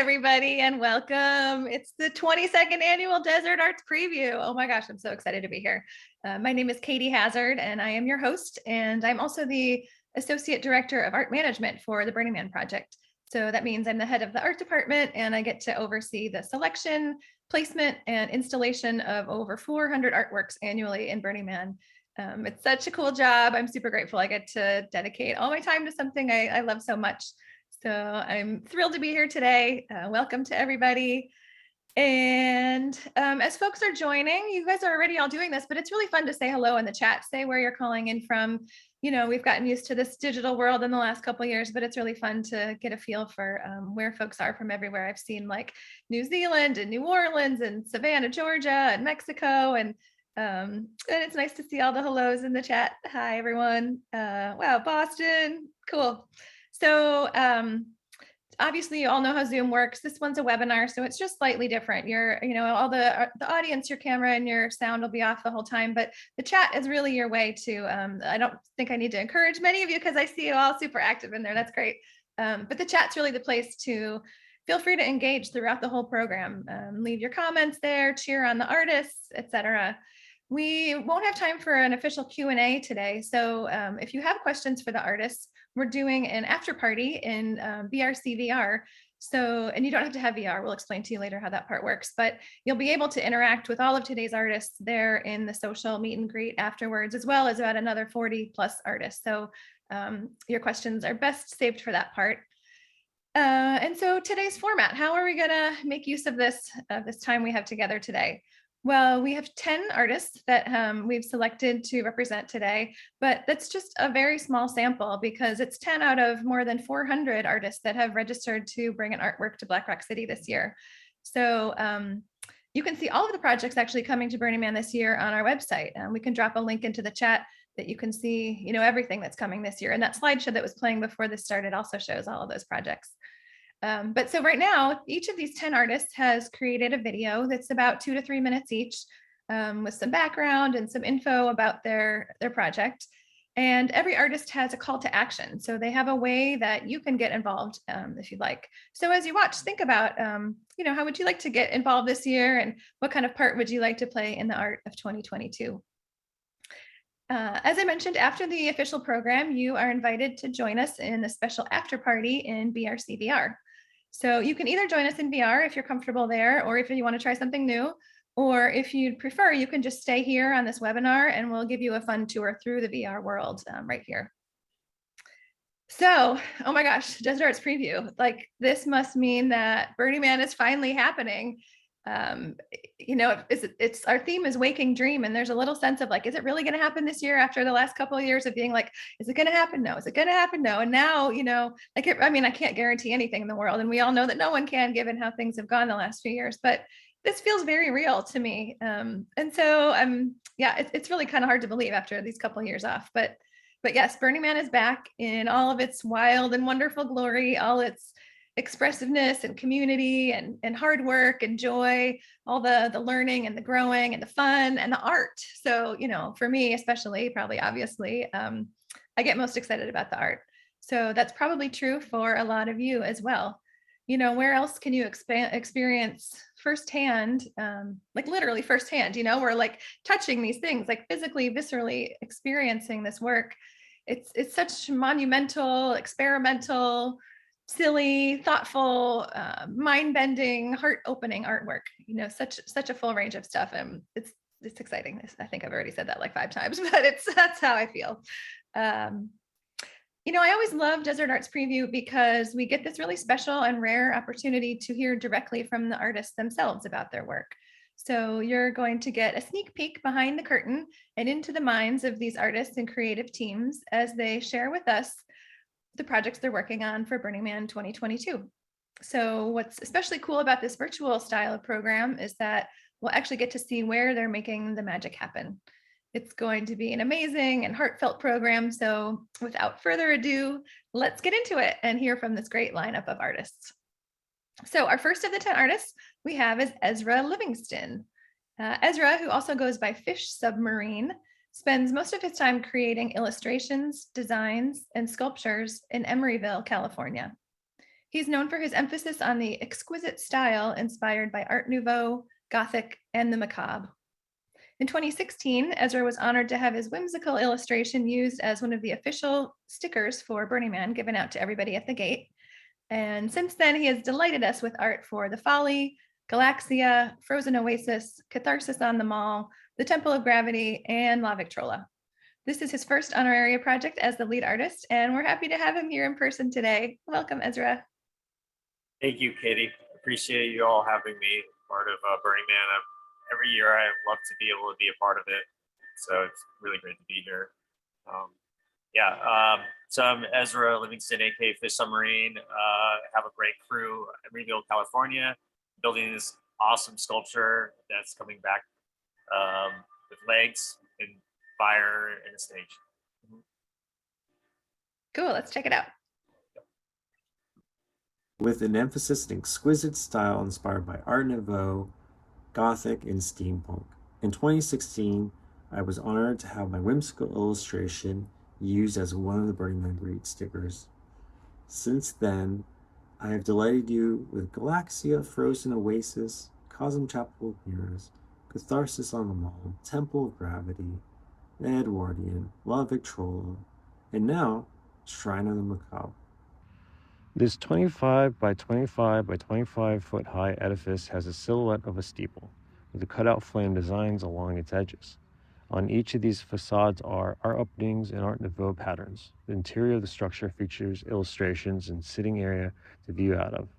everybody, and welcome. It's the 22nd annual Desert Arts Preview. Oh my gosh, I'm so excited to be here. My name is Katie Hazard, and I am your host, and I'm also the Associate Director of Art Management for the Burning Man Project. So that means I'm the head of the art department, and I get to oversee the selection, placement, and installation of over 400 artworks annually in Burning Man. It's such a cool job. I'm super grateful I get to dedicate all my time to something I love so much. So I'm thrilled to be here today. Welcome to everybody. And as folks are joining, you guys are already all doing this, but it's really fun to say hello in the chat, say where you're calling in from. You know, we've gotten used to this digital world in the last couple of years, but it's really fun to get a feel for where folks are from everywhere. I've seen like New Zealand and New Orleans and Savannah, Georgia and Mexico. And it's nice to see all the hellos in the chat. Hi, everyone. Wow, Boston, cool. So obviously you all know how Zoom works. This one's a webinar, so it's just slightly different. All the audience, your camera and your sound will be off the whole time, but the chat is really your way to, I don't think I need to encourage many of you because I see you all super active in there. That's great. But the chat's really the place to feel free to engage throughout the whole program. Leave your comments there, cheer on the artists, etc. We won't have time for an official Q&A today. So if you have questions for the artists, we're doing an after party in BRC-VR. So, and you don't have to have VR. We'll explain to you later how that part works, but you'll be able to interact with all of today's artists there in the social meet and greet afterwards, as well as about another 40 plus artists. So your questions are best saved for that part. And so today's format, how are we gonna make use of this time we have together today? Well, we have 10 artists that we've selected to represent today, but that's just a very small sample because it's 10 out of more than 400 artists that have registered to bring an artwork to Black Rock City this year. So you can see all of the projects actually coming to Burning Man this year on our website. We can drop a link into the chat that you can see, everything that's coming this year. And that slideshow that was playing before this started also shows all of those projects. But so right now, each of these 10 artists has created a video that's about 2 to 3 minutes each with some background and some info about their project. And every artist has a call to action. So they have a way that you can get involved if you'd like. So as you watch, think about, how would you like to get involved this year and what kind of part would you like to play in the art of 2022? As I mentioned, after the official program, you are invited to join us in the special after party in BRC-VR. So you can either join us in VR if you're comfortable there, or if you want to try something new, or if you'd prefer, you can just stay here on this webinar and we'll give you a fun tour through the VR world right here. So, oh my gosh, Desert Arts Preview. Like this must mean that Burning Man is finally happening. It's our theme is waking dream, and there's a little sense of like, is it really going to happen this year after the last couple of years of being like, is it going to happen? No. Is it going to happen? No. And now, I can't guarantee anything in the world, and we all know that no one can, given how things have gone the last few years, but this feels very real to me. And so it's really kind of hard to believe after these couple of years off, but yes, Burning Man is back in all of its wild and wonderful glory, all its expressiveness and community and hard work and joy, all the learning and the growing and the fun and the art. So, for me, especially, probably obviously, I get most excited about the art. So that's probably true for a lot of you as well. Where else can you experience firsthand, like literally firsthand, we're like touching these things, like physically, viscerally experiencing this work. It's such monumental, experimental, silly, thoughtful, mind-bending, heart-opening artwork. Such a full range of stuff. And it's exciting. I think I've already said that like 5 times, but that's how I feel. I always love Desert Arts Preview because we get this really special and rare opportunity to hear directly from the artists themselves about their work. So you're going to get a sneak peek behind the curtain and into the minds of these artists and creative teams as they share with us the projects they're working on for Burning Man 2022. So what's especially cool about this virtual style of program is that we'll actually get to see where they're making the magic happen. It's going to be an amazing and heartfelt program. So without further ado, let's get into it and hear from this great lineup of artists. So our first of the 10 artists we have is Ezra Livingston. Ezra, who also goes by Fish Submarine, spends most of his time creating illustrations, designs, and sculptures in Emeryville, California. He's known for his emphasis on the exquisite style inspired by Art Nouveau, Gothic, and the macabre. In 2016, Ezra was honored to have his whimsical illustration used as one of the official stickers for Burning Man given out to everybody at the gate. And since then, he has delighted us with art for The Folly, Galaxia, Frozen Oasis, Catharsis on the Mall, The Temple of Gravity, and La Victrola. This is his first honoraria project as the lead artist, and we're happy to have him here in person today. Welcome, Ezra. Thank you, Katie. Appreciate you all having me part of Burning Man. Every year I love to be able to be a part of it. So it's really great to be here. So I'm Ezra Livingston, aka Fish Submarine. Have a great crew in Greenberg, California, building this awesome sculpture that's coming back with legs and fire and a stage. Cool, let's check it out. With an emphasis on exquisite style inspired by Art Nouveau, Gothic, and Steampunk. In 2016, I was honored to have my whimsical illustration used as one of the Burning Man Great stickers. Since then, I have delighted you with Galaxia, Frozen Oasis, Cosm Chapel of Mirrors, Catharsis on the Mall, Temple of Gravity, The Edwardian, La Victrola, and now Shrine of the Macabre. This 25 by 25 by 25 foot high edifice has a silhouette of a steeple, with the cutout flame designs along its edges. On each of these facades are art openings and Art Nouveau patterns. The interior of the structure features illustrations and sitting area to view out of.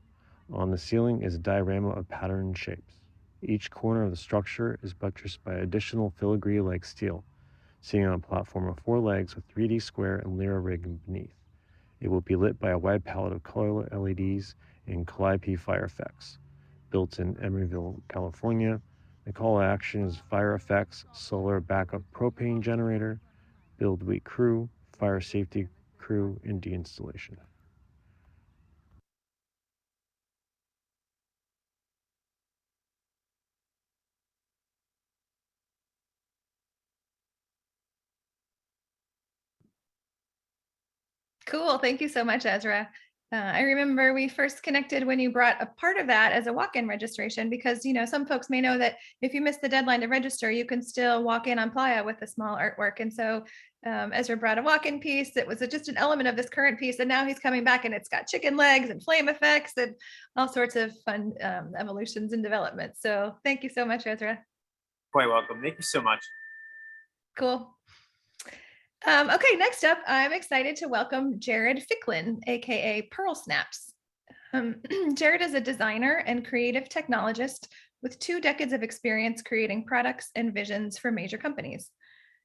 On the ceiling is a diorama of patterned shapes. Each corner of the structure is buttressed by additional filigree-like steel, sitting on a platform of 4 legs with 3D square and lyra rig beneath. It will be lit by a wide palette of color LEDs and Calliope fire effects. Built in Emeryville, California, the call to action is fire effects, solar backup propane generator, build week crew, fire safety crew, and deinstallation. Cool. Thank you so much, Ezra. I remember we first connected when you brought a part of that as a walk-in registration because, some folks may know that if you miss the deadline to register, you can still walk in on Playa with a small artwork. And so Ezra brought a walk-in piece that was just an element of this current piece. And now he's coming back and it's got chicken legs and flame effects and all sorts of fun evolutions and development. So thank you so much, Ezra. Quite welcome. Thank you so much. Cool. Okay, next up, I'm excited to welcome Jared Ficklin, aka Pearl Snaps. Jared is a designer and creative technologist with 2 decades of experience creating products and visions for major companies.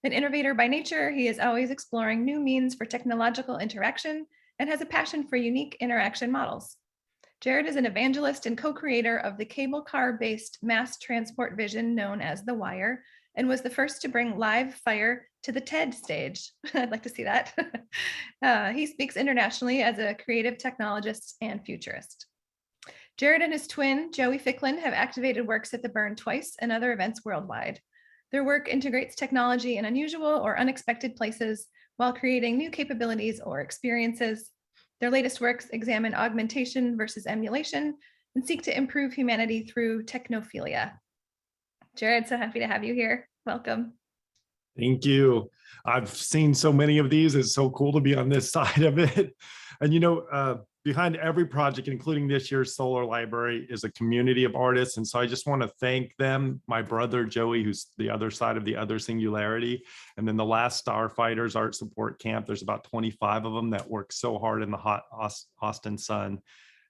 An innovator by nature, he is always exploring new means for technological interaction and has a passion for unique interaction models. Jared is an evangelist and co-creator of the cable car-based mass transport vision known as The Wire, and was the first to bring live fire to the TED stage. I'd like to see that. He speaks internationally as a creative technologist and futurist. Jared and his twin, Joey Ficklin, have activated works at the Burn twice and other events worldwide. Their work integrates technology in unusual or unexpected places while creating new capabilities or experiences. Their latest works examine augmentation versus emulation and seek to improve humanity through technophilia. Jared, so happy to have you here. Welcome. Thank you. I've seen so many of these. It's so cool to be on this side of it. And behind every project, including this year's Solar Library, is a community of artists. And so I just want to thank them, my brother, Joey, who's the other side of the other singularity. And then the last Starfighters Art Support Camp, there's about 25 of them that work so hard in the hot Austin sun.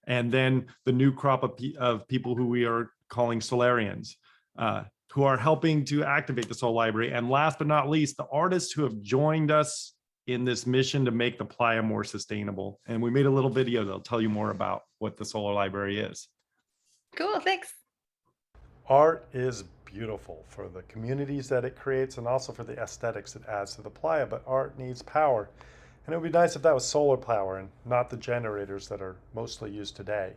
And then the new crop of people who we are calling Solarians, who are helping to activate the Soul Library. And last but not least, the artists who have joined us in this mission to make the playa more sustainable. And we made a little video that'll tell you more about what the Solar Library is. Cool, thanks. Art is beautiful for the communities that it creates and also for the aesthetics it adds to the playa, but art needs power. And it would be nice if that was solar power and not the generators that are mostly used today.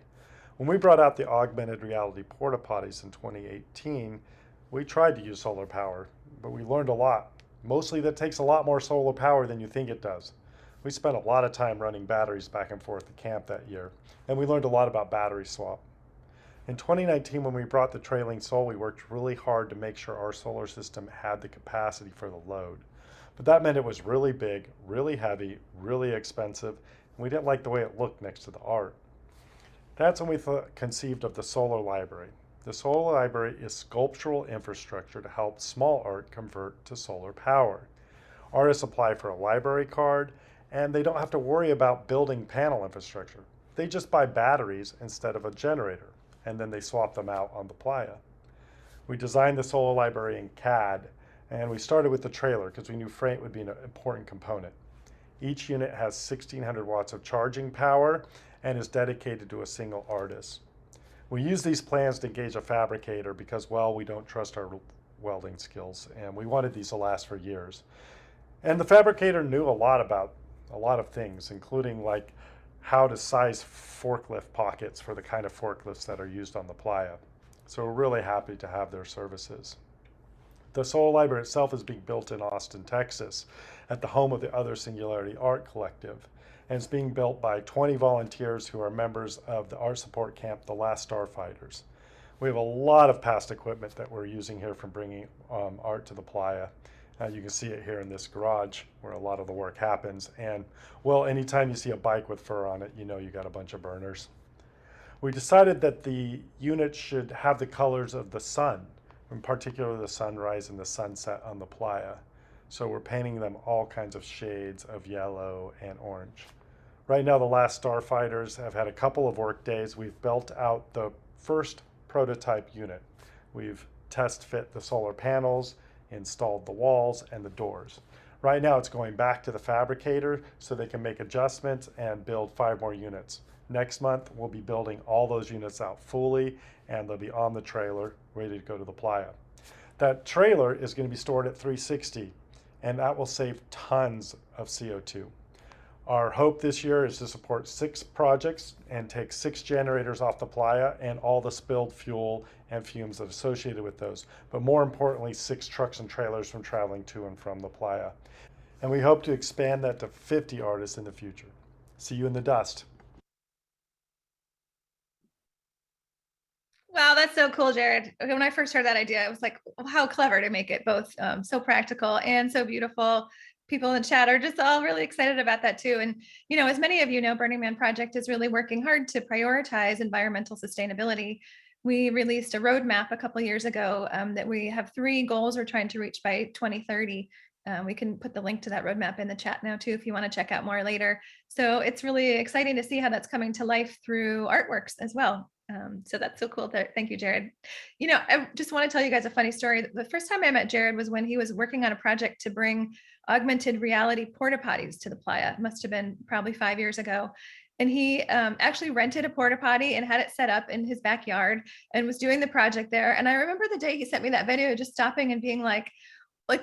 When we brought out the augmented reality porta potties in 2018, we tried to use solar power, but we learned a lot. Mostly that takes a lot more solar power than you think it does. We spent a lot of time running batteries back and forth to camp that year, and we learned a lot about battery swap. In 2019, when we brought the trailing sol, we worked really hard to make sure our solar system had the capacity for the load. But that meant it was really big, really heavy, really expensive, and we didn't like the way it looked next to the art. That's when we conceived of the solar library. The solar library is sculptural infrastructure to help small art convert to solar power. Artists apply for a library card, and they don't have to worry about building panel infrastructure. They just buy batteries instead of a generator, and then they swap them out on the playa. We designed the solar library in CAD, and we started with the trailer because we knew freight would be an important component. Each unit has 1600 watts of charging power and is dedicated to a single artist. We use these plans to engage a fabricator because, well, we don't trust our welding skills, and we wanted these to last for years. And the fabricator knew a lot about a lot of things, including like how to size forklift pockets for the kind of forklifts that are used on the playa. So we're really happy to have their services. The solar library itself is being built in Austin, Texas, at the home of the Other Singularity Art Collective. And it's being built by 20 volunteers who are members of the art support camp, The Last Starfighters. We have a lot of past equipment that we're using here from bringing art to the playa. You can see it here in this garage where a lot of the work happens. And well, anytime you see a bike with fur on it, you know you got a bunch of burners. We decided that the unit should have the colors of the sun, in particular the sunrise and the sunset on the playa. So we're painting them all kinds of shades of yellow and orange. Right now, the Last Starfighters have had a couple of work days. We've built out the first prototype unit. We've test fit the solar panels, installed the walls and the doors. Right now it's going back to the fabricator so they can make adjustments and build 5 more units. Next month we'll be building all those units out fully, and they'll be on the trailer ready to go to the playa. That trailer is going to be stored at 360, and that will save tons of CO2. Our hope this year is to support 6 projects and take 6 generators off the playa and all the spilled fuel and fumes that are associated with those. But more importantly, 6 trucks and trailers from traveling to and from the playa. And we hope to expand that to 50 artists in the future. See you in the dust. Wow, that's so cool, Jared. When I first heard that idea, I was like, how clever to make it both so practical and so beautiful. People in the chat are just all really excited about that too. And, you know, as many of you know, Burning Man Project is really working hard to prioritize environmental sustainability. We released a roadmap a couple of years ago that we have 3 goals we're trying to reach by 2030. We can put the link to that roadmap in the chat now too, if you want to check out more later. So it's really exciting to see how that's coming to life through artworks as well. So that's so cool. Thank you, Jared. You know, I just want to tell you guys a funny story. The first time I met Jared was when he was working on a project to bring augmented reality porta potties to the playa. It must have been probably 5 years ago. And he actually rented a porta potty and had it set up in his backyard and was doing the project there. And I remember the day he sent me that video, just stopping and being like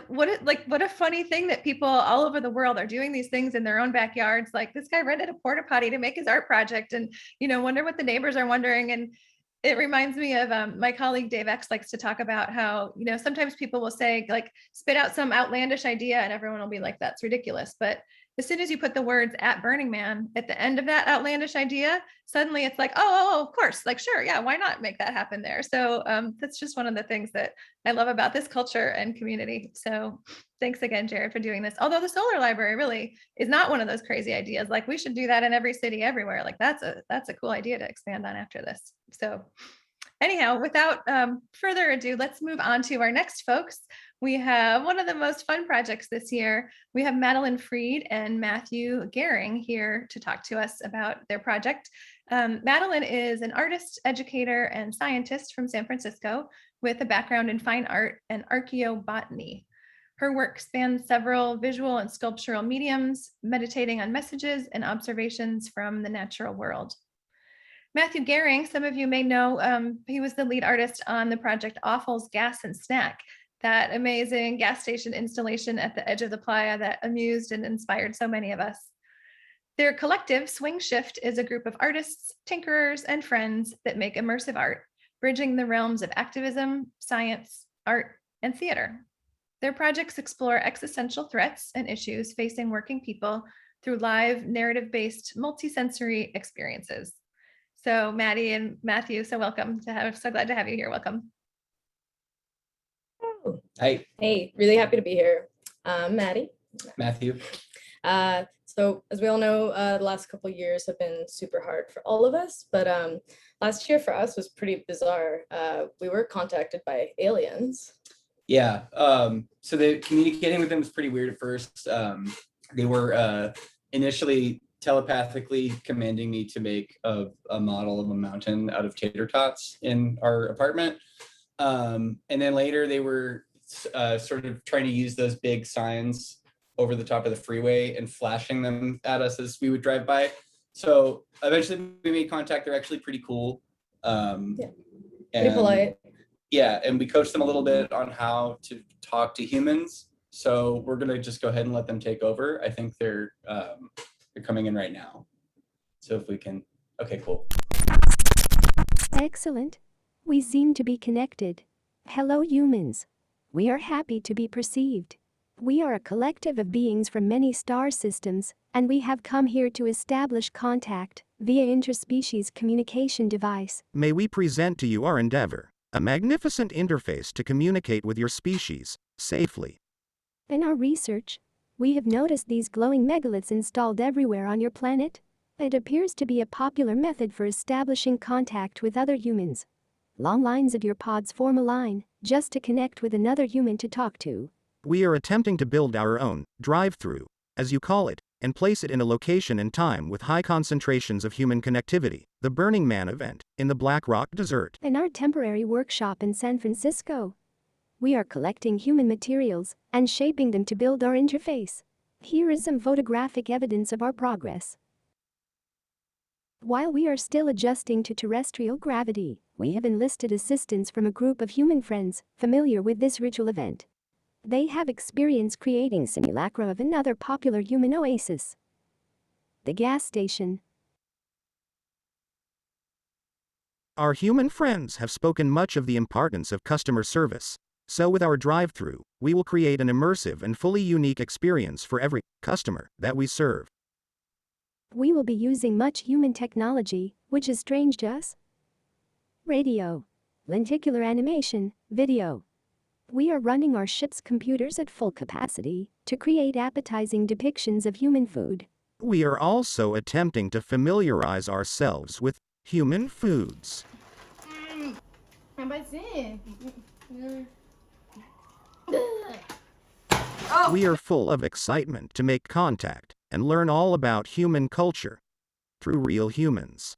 what a funny thing that people all over the world are doing these things in their own backyards. Like, this guy rented a porta potty to make his art project, and, you know, wonder what the neighbors are wondering. And it reminds me of my colleague Dave X likes to talk about how, you know, sometimes people will say, like, spit out some outlandish idea and everyone will be like, that's ridiculous. But as soon as you put the words "at Burning Man" at the end of that outlandish idea, suddenly it's like, oh, of course, like, sure, yeah, why not make that happen there? So that's just one of the things that I love about this culture and community. So thanks again, Jared, for doing this. Although the solar library really is not one of those crazy ideas. Like, we should do that in every city everywhere. Like, that's a cool idea to expand on after this. So anyhow, without further ado, let's move on to our next folks. We have one of the most fun projects this year. We have Madeline Freed and Matthew Gerring here to talk to us about their project. Madeline is an artist, educator, and scientist from San Francisco with a background in fine art and archaeobotany. Her work spans several visual and sculptural mediums, meditating on messages and observations from the natural world. Matthew Gerring, some of you may know, he was the lead artist on the project Offal's Gas and Snack, that amazing gas station installation at the edge of the playa that amused and inspired so many of us. Their collective, Swing Shift, is a group of artists, tinkerers, and friends that make immersive art, bridging the realms of activism, science, art, and theater. Their projects explore existential threats and issues facing working people through live narrative-based multisensory experiences. So Maddie and Matthew, so glad to have you here. Welcome. Hi, Hey, really happy to be here. Maddie. Matthew. So as we all know, the last couple of years have been super hard for all of us, but last year for us was pretty bizarre. We were contacted by aliens. Yeah, so the communicating with them was pretty weird at first. They were initially telepathically commanding me to make a model of a mountain out of tater tots in our apartment. And then later they were sort of trying to use those big signs over the top of the freeway and flashing them at us as we would drive by. So eventually we made contact. They're actually pretty cool. Pretty polite. Yeah, and we coached them a little bit on how to talk to humans. So we're gonna just go ahead and let them take over. I think they're coming in right now. So if we can, okay, cool. Excellent. We seem to be connected. Hello, humans. We are happy to be perceived. We are a collective of beings from many star systems, and we have come here to establish contact via interspecies communication device. May we present to you our endeavor, a magnificent interface to communicate with your species safely. In our research, we have noticed these glowing megaliths installed everywhere on your planet. It appears to be a popular method for establishing contact with other humans. Long lines of your pods form a line, just to connect with another human to talk to. We are attempting to build our own drive-through, as you call it, and place it in a location and time with high concentrations of human connectivity, the Burning Man event, in the Black Rock Desert. In our temporary workshop in San Francisco, we are collecting human materials and shaping them to build our interface. Here is some photographic evidence of our progress. While we are still adjusting to terrestrial gravity, we have enlisted assistance from a group of human friends familiar with this ritual event. They have experience creating simulacra of another popular human oasis, the gas station. Our human friends have spoken much of the importance of customer service. So with our drive-through, we will create an immersive and fully unique experience for every customer that we serve. We will be using much human technology, which is strange to us. Radio, lenticular animation, video. We are running our ship's computers at full capacity to create appetizing depictions of human food. We are also attempting to familiarize ourselves with human foods. We are full of excitement to make contact and learn all about human culture through real humans.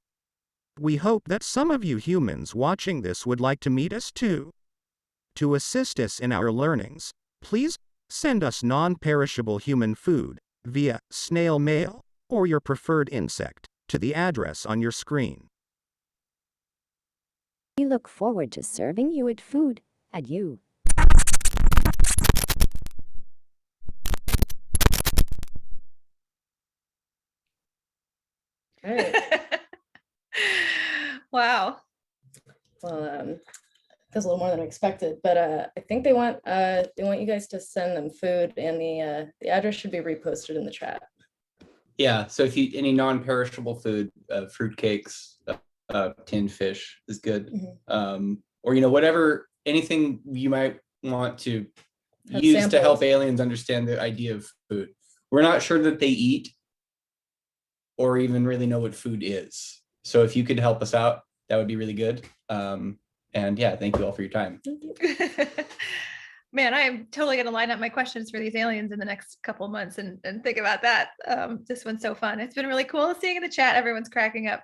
We hope that some of you humans watching this would like to meet us too. To assist us in our learnings, please send us non-perishable human food via snail mail or your preferred insect to the address on your screen. We look forward to serving you with food, at you. All right. Wow. Well, that's a little more than I expected, but I think they want you guys to send them food, and the address should be reposted in the chat. Yeah, so if you any non-perishable food, fruitcakes, tinned fish is good. Mm-hmm. Or whatever, anything you might want to Have use to help samples. aliens understand the idea of food. We're not sure that they eat or even really know what food is. So if you could help us out, that would be really good. And yeah, thank you all for your time. Man, I am totally going to line up my questions for these aliens in the next couple of months and think about that. This one's so fun. It's been really cool seeing in the chat. Everyone's cracking up.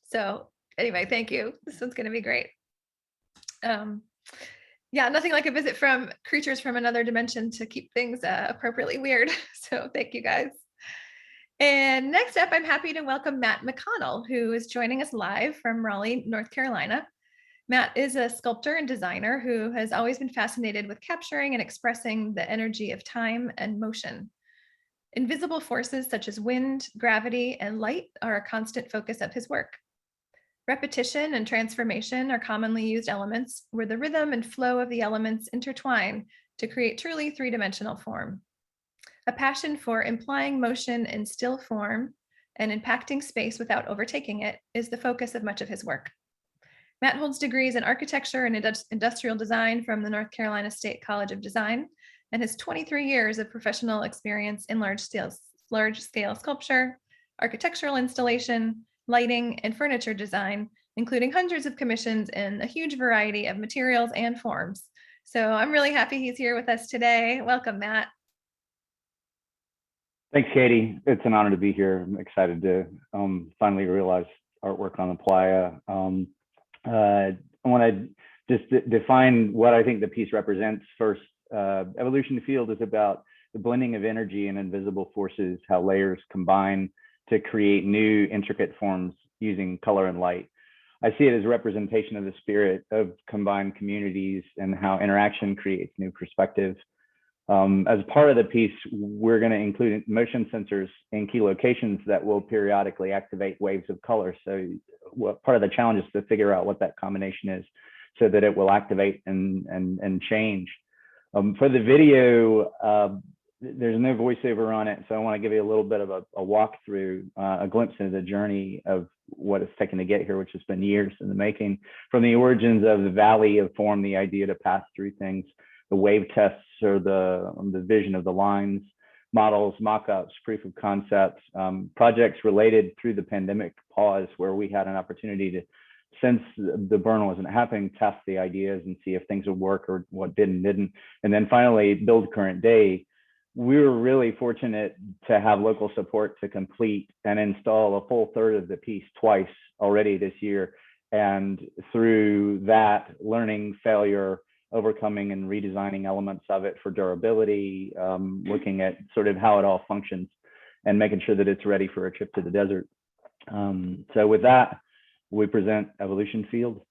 So anyway, thank you. This one's going to be great. Yeah, nothing like a visit from creatures from another dimension to keep things appropriately weird. So thank you guys. And next up, I'm happy to welcome Matt McConnell, who is joining us live from Raleigh, North Carolina. Matt is a sculptor and designer who has always been fascinated with capturing and expressing the energy of time and motion. Invisible forces such as wind, gravity, and light are a constant focus of his work. Repetition and transformation are commonly used elements where the rhythm and flow of the elements intertwine to create truly three-dimensional form. A passion for implying motion in still form and impacting space without overtaking it is the focus of much of his work. Matt holds degrees in architecture and industrial design from the North Carolina State College of Design and has 23 years of professional experience in large-scale sculpture, architectural installation, lighting, and furniture design, including hundreds of commissions in a huge variety of materials and forms. So I'm really happy he's here with us today. Welcome, Matt. Thanks, Katie. It's an honor to be here. I'm excited to finally realize artwork on the playa. I want to just define what I think the piece represents. First, Evolution Field is about the blending of energy and invisible forces, how layers combine to create new intricate forms using color and light. I see it as a representation of the spirit of combined communities and how interaction creates new perspectives. As part of the piece, we're going to include motion sensors in key locations that will periodically activate waves of color. So part of the challenge is to figure out what that combination is so that it will activate and change. For the video, there's no voiceover on it, so I want to give you a little bit of a walkthrough, a glimpse into the journey of what it's taken to get here, which has been years in the making. From the origins of the valley of form, the idea to pass through things, the wave tests or the vision of the lines, models, mock-ups, proof of concepts, projects related through the pandemic pause where we had an opportunity to, since the burn wasn't happening, test the ideas and see if things would work or what didn't. And then finally build current day. We were really fortunate to have local support to complete and install a full third of the piece twice already this year. And through that, learning, failure, overcoming and redesigning elements of it for durability, looking at sort of how it all functions and making sure that it's ready for a trip to the desert. So with that, we present Evolution Field.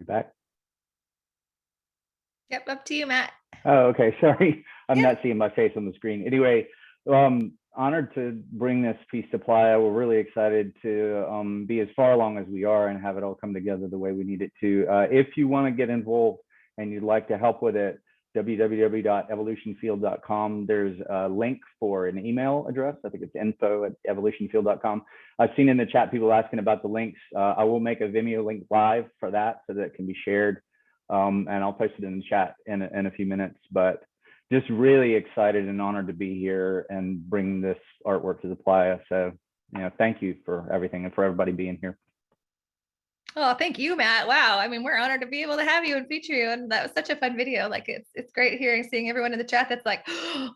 back? Yep, up to you, Matt. Oh, okay. Sorry. I'm Yeah. not seeing my face on the screen. Anyway, honored to bring this piece to Playa. We're really excited to be as far along as we are and have it all come together the way we need it to. If you want to get involved and you'd like to help with it, www.evolutionfield.com. There's a link for an email address. I think it's info@evolutionfield.com. I've seen in the chat people asking about the links. I will make a Vimeo link live for that so that it can be shared. And I'll post it in the chat in a few minutes. But just really excited and honored to be here and bring this artwork to the Playa. So, thank you for everything and for everybody being here. Oh, thank you, Matt. Wow. I mean, we're honored to be able to have you and feature you. And that was such a fun video. Like it's great seeing everyone in the chat that's like,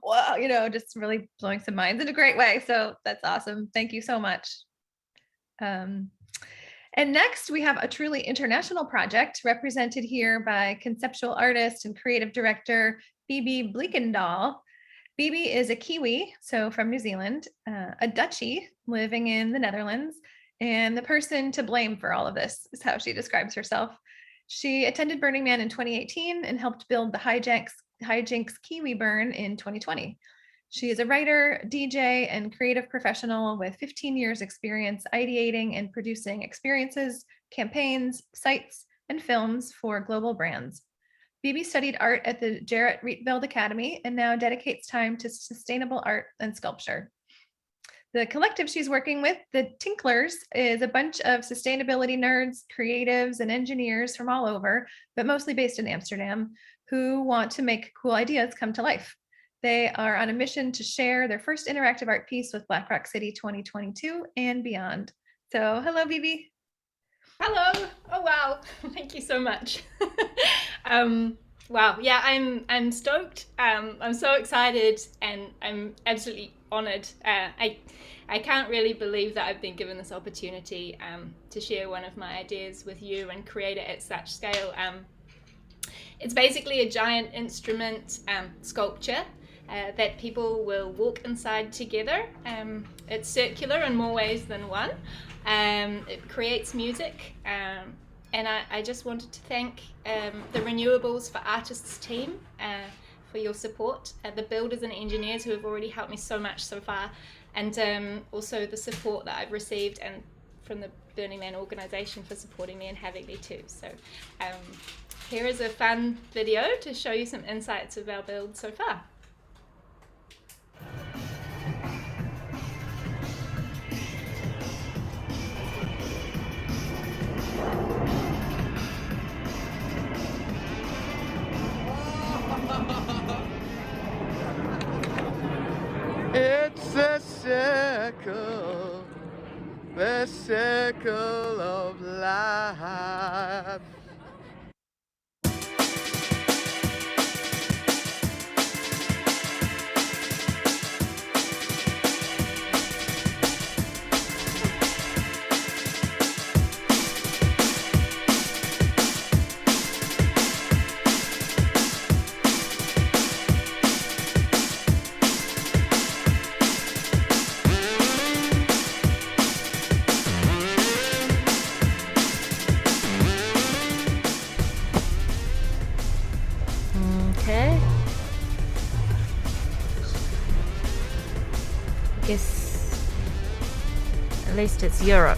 wow, just really blowing some minds in a great way. So that's awesome. Thank you so much. And next we have a truly international project represented here by conceptual artist and creative director, Bibi Bliekendaal. Bibi is a Kiwi, so from New Zealand, a Dutchie living in the Netherlands, and the person to blame for all of this is how she describes herself. She attended Burning Man in 2018 and helped build the Hijinks Kiwi Burn in 2020. She is a writer, DJ, and creative professional with 15 years experience ideating and producing experiences, campaigns, sites, and films for global brands. Bibi studied art at the Gerrit Rietveld Academy and now dedicates time to sustainable art and sculpture. The collective she's working with, the Tinklers, is a bunch of sustainability nerds, creatives, and engineers from all over, but mostly based in Amsterdam, who want to make cool ideas come to life. They are on a mission to share their first interactive art piece with Black Rock City 2022 and beyond. So, hello, Bibi. Hello. Oh, wow. Thank you so much. Wow. Yeah, I'm stoked. I'm so excited and I'm absolutely honored. I can't really believe that I've been given this opportunity to share one of my ideas with you and create it at such scale. It's basically a giant instrument sculpture that people will walk inside together. It's circular in more ways than one. It creates music. And I just wanted to thank the Renewables for Artists team for your support, the builders and engineers who have already helped me so much so far, and also the support that I've received and from the Burning Man organisation for supporting me and having me too. So here is a fun video to show you some insights of our build so far. It's the circle of life. Okay. Guess at least it's Europe.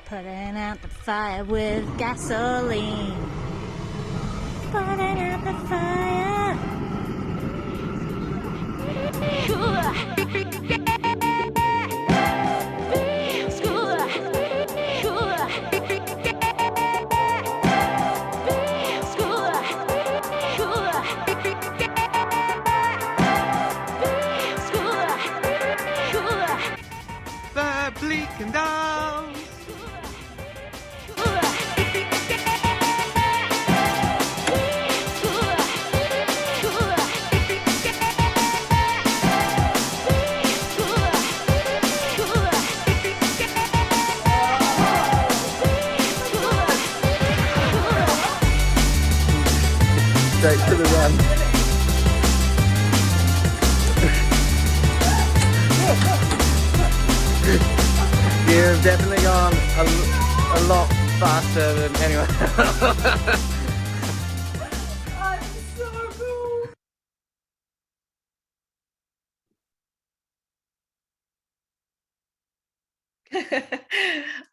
Putting out the fire with gasoline. Putting out the fire. straight to the run. You've definitely gone a lot faster than anyone else.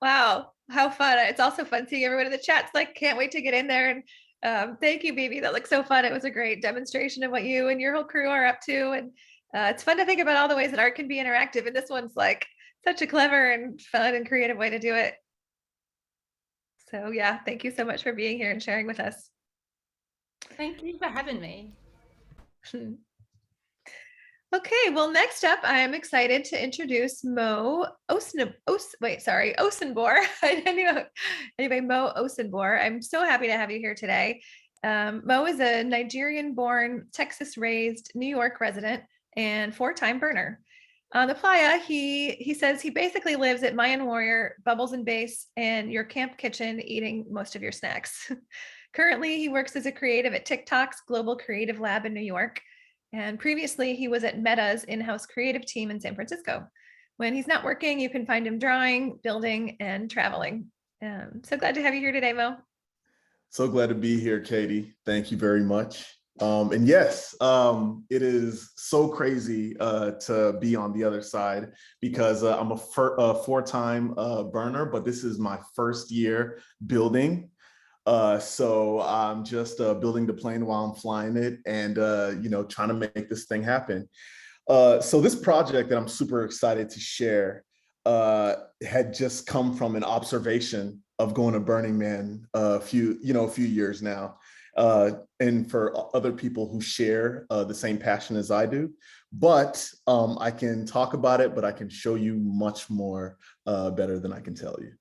Wow, how fun. It's also fun seeing everyone in the chats. Like, can't wait to get in there. And thank you, Bibi. That looks so fun. It was a great demonstration of what you and your whole crew are up to. And it's fun to think about all the ways that art can be interactive. And this one's like such a clever and fun and creative way to do it. So yeah, thank you so much for being here and sharing with us. Thank you for having me. Okay, well, next up, I am excited to introduce Osunbor. Anyway, Mo Osunbor. I'm so happy to have you here today. Mo is a Nigerian-born, Texas-raised, New York resident and 4-time burner. On the playa, he says he basically lives at Mayan Warrior, Bubbles and Base, and your camp kitchen, eating most of your snacks. Currently, he works as a creative at TikTok's Global Creative Lab in New York. And previously, he was at Meta's in-house creative team in San Francisco. When he's not working, you can find him drawing, building, and traveling. So glad to have you here today, Mo. So glad to be here, Katie. Thank you very much. And yes, it is so crazy to be on the other side because I'm a 4-time burner, but this is my first year building. So I'm just building the plane while I'm flying it and, trying to make this thing happen. So this project that I'm super excited to share had just come from an observation of going to Burning Man a few years now. And for other people who share the same passion as I do, but I can talk about it, but I can show you much more better than I can tell you.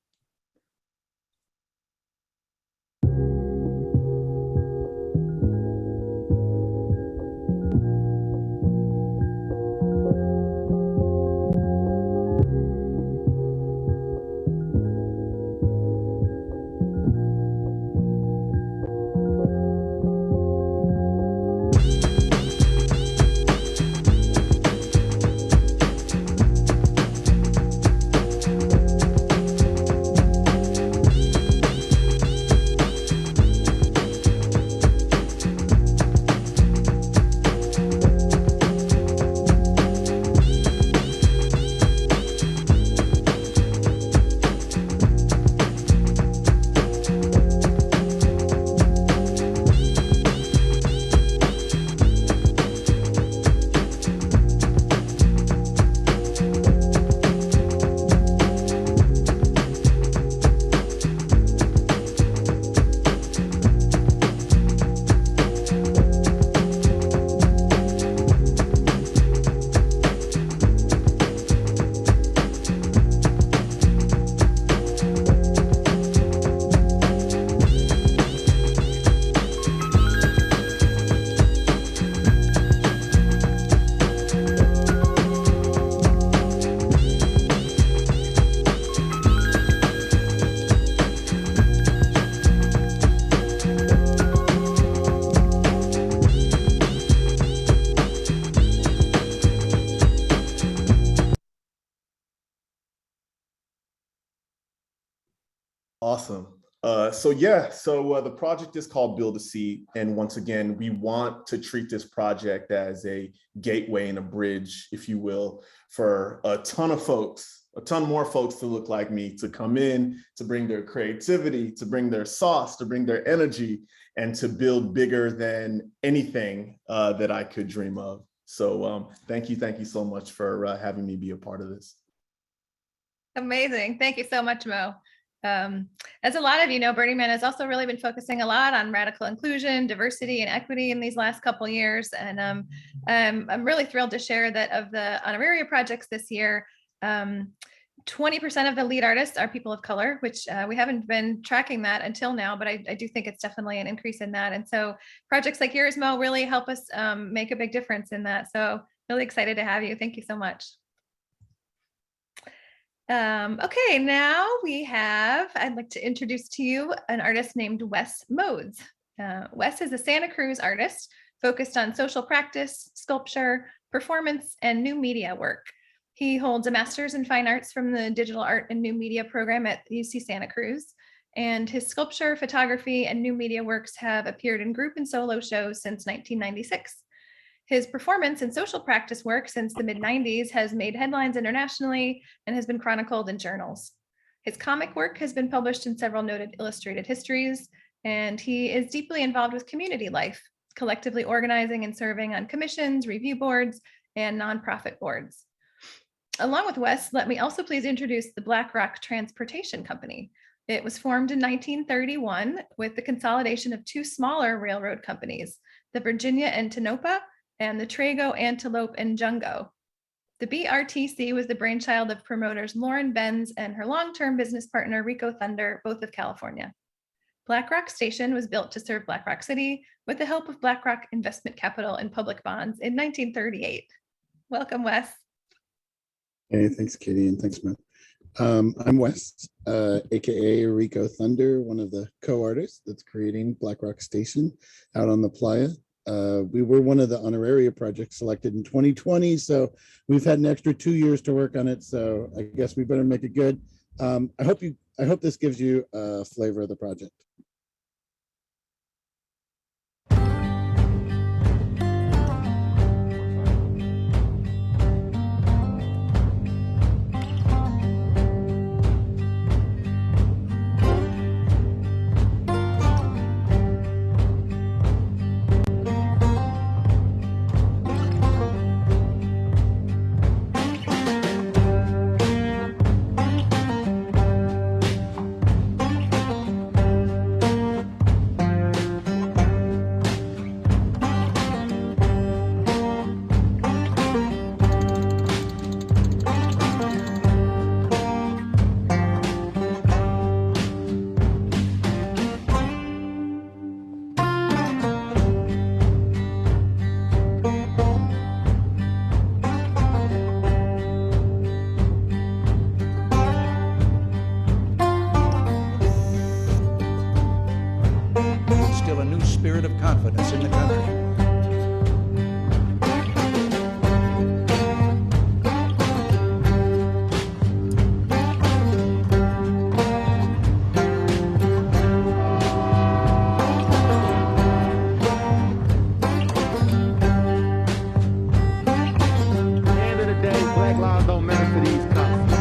Awesome. So the project is called Build a Seat. And once again, we want to treat this project as a gateway and a bridge, if you will, for a ton more folks to look like me, to come in, to bring their creativity, to bring their sauce, to bring their energy, and to build bigger than anything that I could dream of. So thank you so much for having me be a part of this. Amazing. Thank you so much, Mo. As a lot of you know, Burning Man has also really been focusing a lot on radical inclusion, diversity, and equity in these last couple of years. And I'm really thrilled to share that of the honoraria projects this year, 20% of the lead artists are people of color, which we haven't been tracking that until now, but I do think it's definitely an increase in that. And so projects like yours, Mo, really help us make a big difference in that. So really excited to have you. Thank you so much. Okay, now I'd like to introduce to you an artist named Wes Modes. Wes is a Santa Cruz artist focused on social practice, sculpture, performance, and new media work. He holds a master's in fine arts from the Digital Art and New Media program at UC Santa Cruz. And his sculpture, photography, and new media works have appeared in group and solo shows since 1996. His performance and social practice work since the mid-90s has made headlines internationally and has been chronicled in journals. His comic work has been published in several noted illustrated histories, and he is deeply involved with community life, collectively organizing and serving on commissions, review boards, and nonprofit boards. Along with Wes, let me also please introduce the Black Rock Transportation Company. It was formed in 1931 with the consolidation of two smaller railroad companies, the Virginia and Tonopah and the Trago, Antelope, and Jungo. The BRTC was the brainchild of promoters Lauren Benz and her long-term business partner Rico Thunder, both of California. Black Rock Station was built to serve Black Rock City with the help of Black Rock Investment Capital and Public Bonds in 1938. Welcome, Wes. Hey, thanks, Katie, and thanks, Matt. I'm Wes, aka Rico Thunder, one of the co-artists that's creating Black Rock Station out on the playa. We were one of the honoraria projects selected in 2020, so we've had an extra 2 years to work on it. So I guess we better make it good. I hope this gives you a flavor of the project. Instill a new spirit of confidence in the country. End of the day, black lives don't matter for these cops.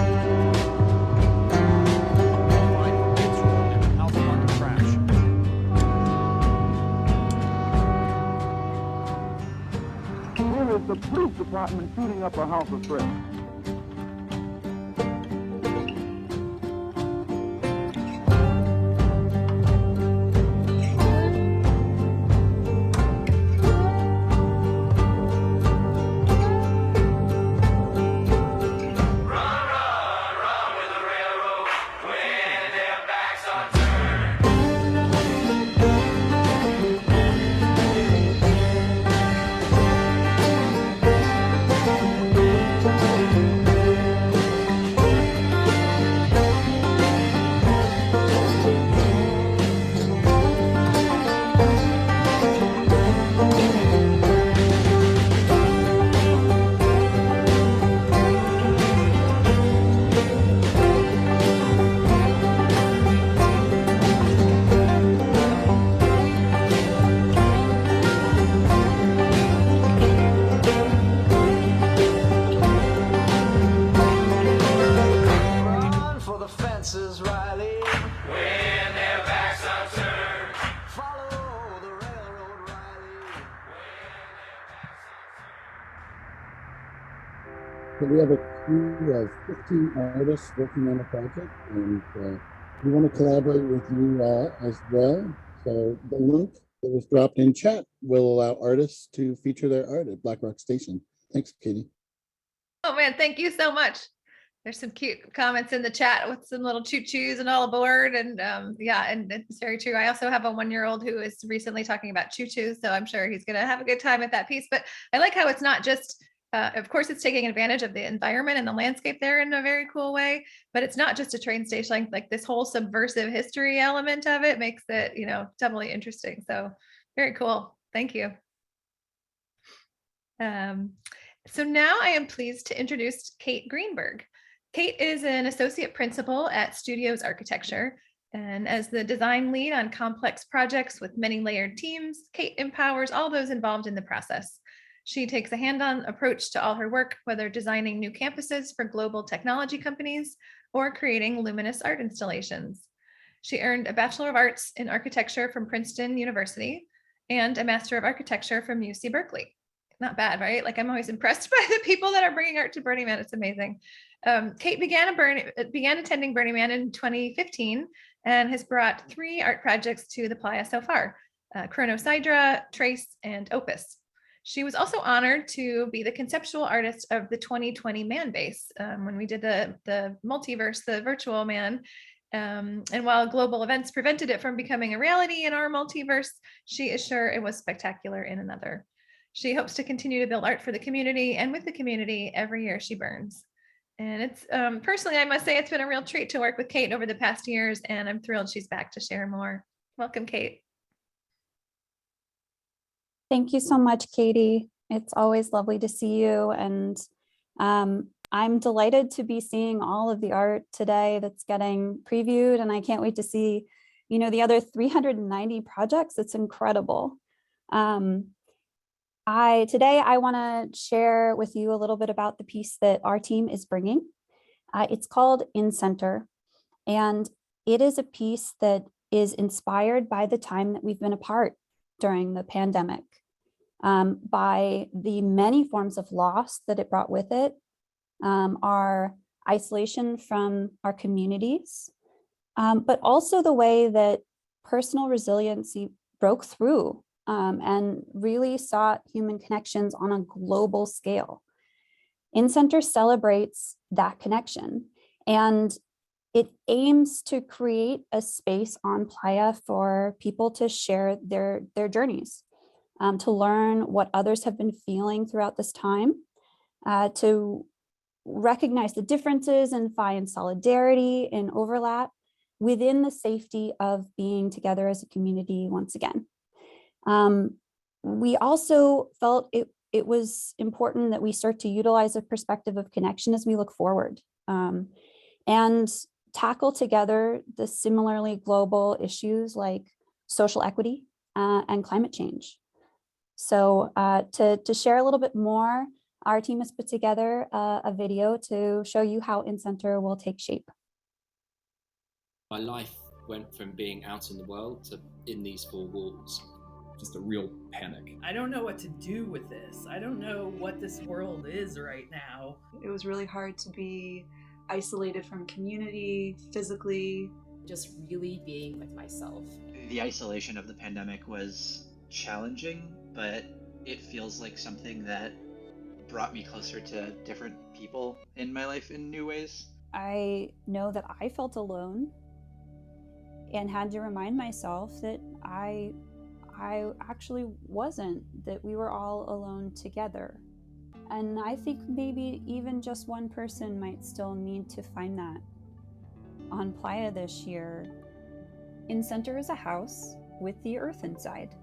Here is the police department shooting up a house of threats. So we have a crew of 15 artists working on the project, and we want to collaborate with you as well. So the link that was dropped in chat will allow artists to feature their art at Black Rock Station. Thanks, Katie. Oh man, thank you so much. There's some cute comments in the chat with some little choo-choos and all aboard. And yeah, and it's very true. I also have a 1-year-old who is recently talking about choo-choos, so I'm sure he's going to have a good time at that piece. But I like how it's not just Of course, it's taking advantage of the environment and the landscape there in a very cool way, but it's not just a train station. Like this whole subversive history element of it makes it, doubly interesting. So very cool. Thank you. So now I am pleased to introduce Kate Greenberg. Kate is an associate principal at Studios Architecture. And as the design lead on complex projects with many layered teams, Kate empowers all those involved in the process. She takes a hands-on approach to all her work, whether designing new campuses for global technology companies or creating luminous art installations. She earned a Bachelor of Arts in Architecture from Princeton University and a Master of Architecture from UC Berkeley. Not bad, right? Like I'm always impressed by the people that are bringing art to Burning Man. It's amazing. Kate began attending Burning Man in 2015 and has brought 3 art projects to the Playa so far, Chronosidra, Trace, and Opus. She was also honored to be the conceptual artist of the 2020 Man Base when we did the multiverse, the virtual man. And while global events prevented it from becoming a reality in our multiverse, she is sure it was spectacular in another. She hopes to continue to build art for the community and with the community every year she burns. And it's personally, I must say, it's been a real treat to work with Kate over the past years, and I'm thrilled she's back to share more. Welcome, Kate. Thank you so much, Katie. It's always lovely to see you. And I'm delighted to be seeing all of the art today that's getting previewed. And I can't wait to see, the other 390 projects. It's incredible. Today I want to share with you a little bit about the piece that our team is bringing. It's called In Center, and it is a piece that is inspired by the time that we've been apart during the pandemic, by the many forms of loss that it brought with it, our isolation from our communities, but also the way that personal resiliency broke through and really sought human connections on a global scale. In Center celebrates that connection, and it aims to create a space on Playa for people to share their journeys, to learn what others have been feeling throughout this time, to recognize the differences and find solidarity and overlap within the safety of being together as a community once again. We also felt it was important that we start to utilize a perspective of connection as we look forward, and tackle together the similarly global issues like social equity and climate change. So to share a little bit more, our team has put together a video to show you how In Center will take shape. My life went from being out in the world to in these 4 walls. Just a real panic. I don't know what to do with this. I don't know what this world is right now. It was really hard to be isolated from community, physically. Just really being with myself. The isolation of the pandemic was challenging, but it feels like something that brought me closer to different people in my life in new ways. I know that I felt alone and had to remind myself that I actually wasn't, that we were all alone together. And I think maybe even just one person might still need to find that. On Playa this year, In Center is a house with the earth inside.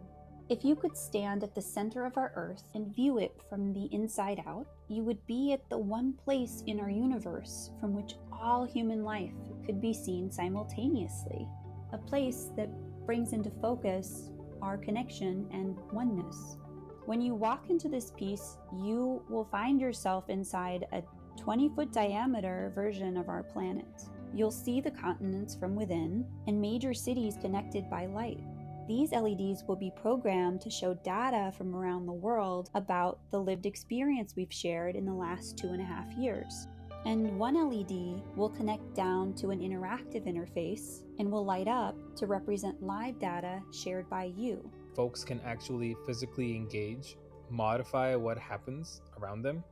If you could stand at the center of our earth and view it from the inside out, you would be at the one place in our universe from which all human life could be seen simultaneously. A place that brings into focus our connection and oneness. When you walk into this piece, you will find yourself inside a 20-foot diameter version of our planet. You'll see the continents from within and major cities connected by light. These LEDs will be programmed to show data from around the world about the lived experience we've shared in the last 2.5 years. And one LED will connect down to an interactive interface and will light up to represent live data shared by you. Folks can actually physically engage, modify what happens around them,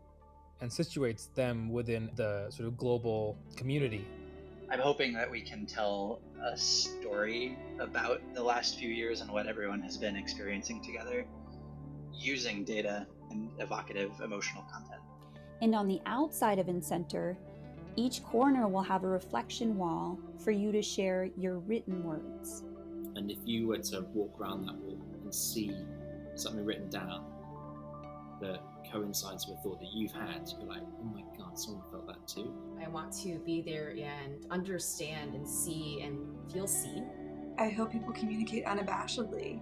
and situates them within the sort of global community. I'm hoping that we can tell a story about the last few years and what everyone has been experiencing together using data and evocative emotional content. And on the outside of Incenter, each corner will have a reflection wall for you to share your written words. And if you were to walk around that wall and see something written down that coincides with a thought that you've had, you're like, oh my God, someone felt that too. I want to be there and understand and see and feel seen. I hope people communicate unabashedly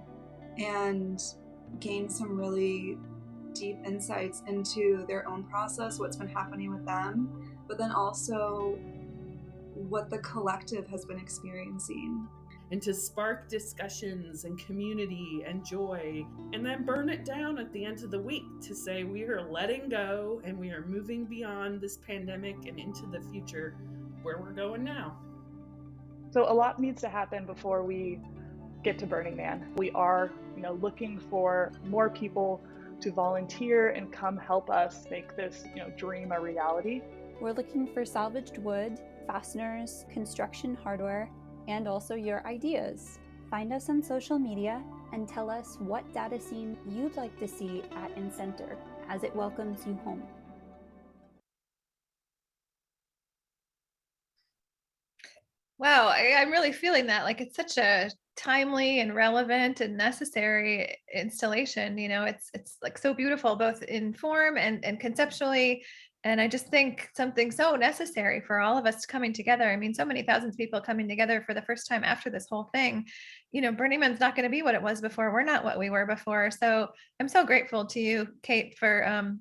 and gain some really deep insights into their own process, what's been happening with them, but then also what the collective has been experiencing. And to spark discussions and community and joy, and then burn it down at the end of the week to say we are letting go and we are moving beyond this pandemic and into the future where we're going now. So a lot needs to happen before we get to Burning Man. We are, looking for more people to volunteer and come help us make this, dream a reality. We're looking for salvaged wood, fasteners, construction hardware, and also your ideas. Find us on social media and tell us what data scene you'd like to see at Incenter as it welcomes you home. Wow, I'm really feeling that. Like, it's such a timely and relevant and necessary installation. It's like so beautiful, both in form and conceptually. And I just think something so necessary for all of us coming together. I mean, so many thousands of people coming together for the first time after this whole thing. Burning Man's not going to be what it was before. We're not what we were before. So I'm so grateful to you, Kate, for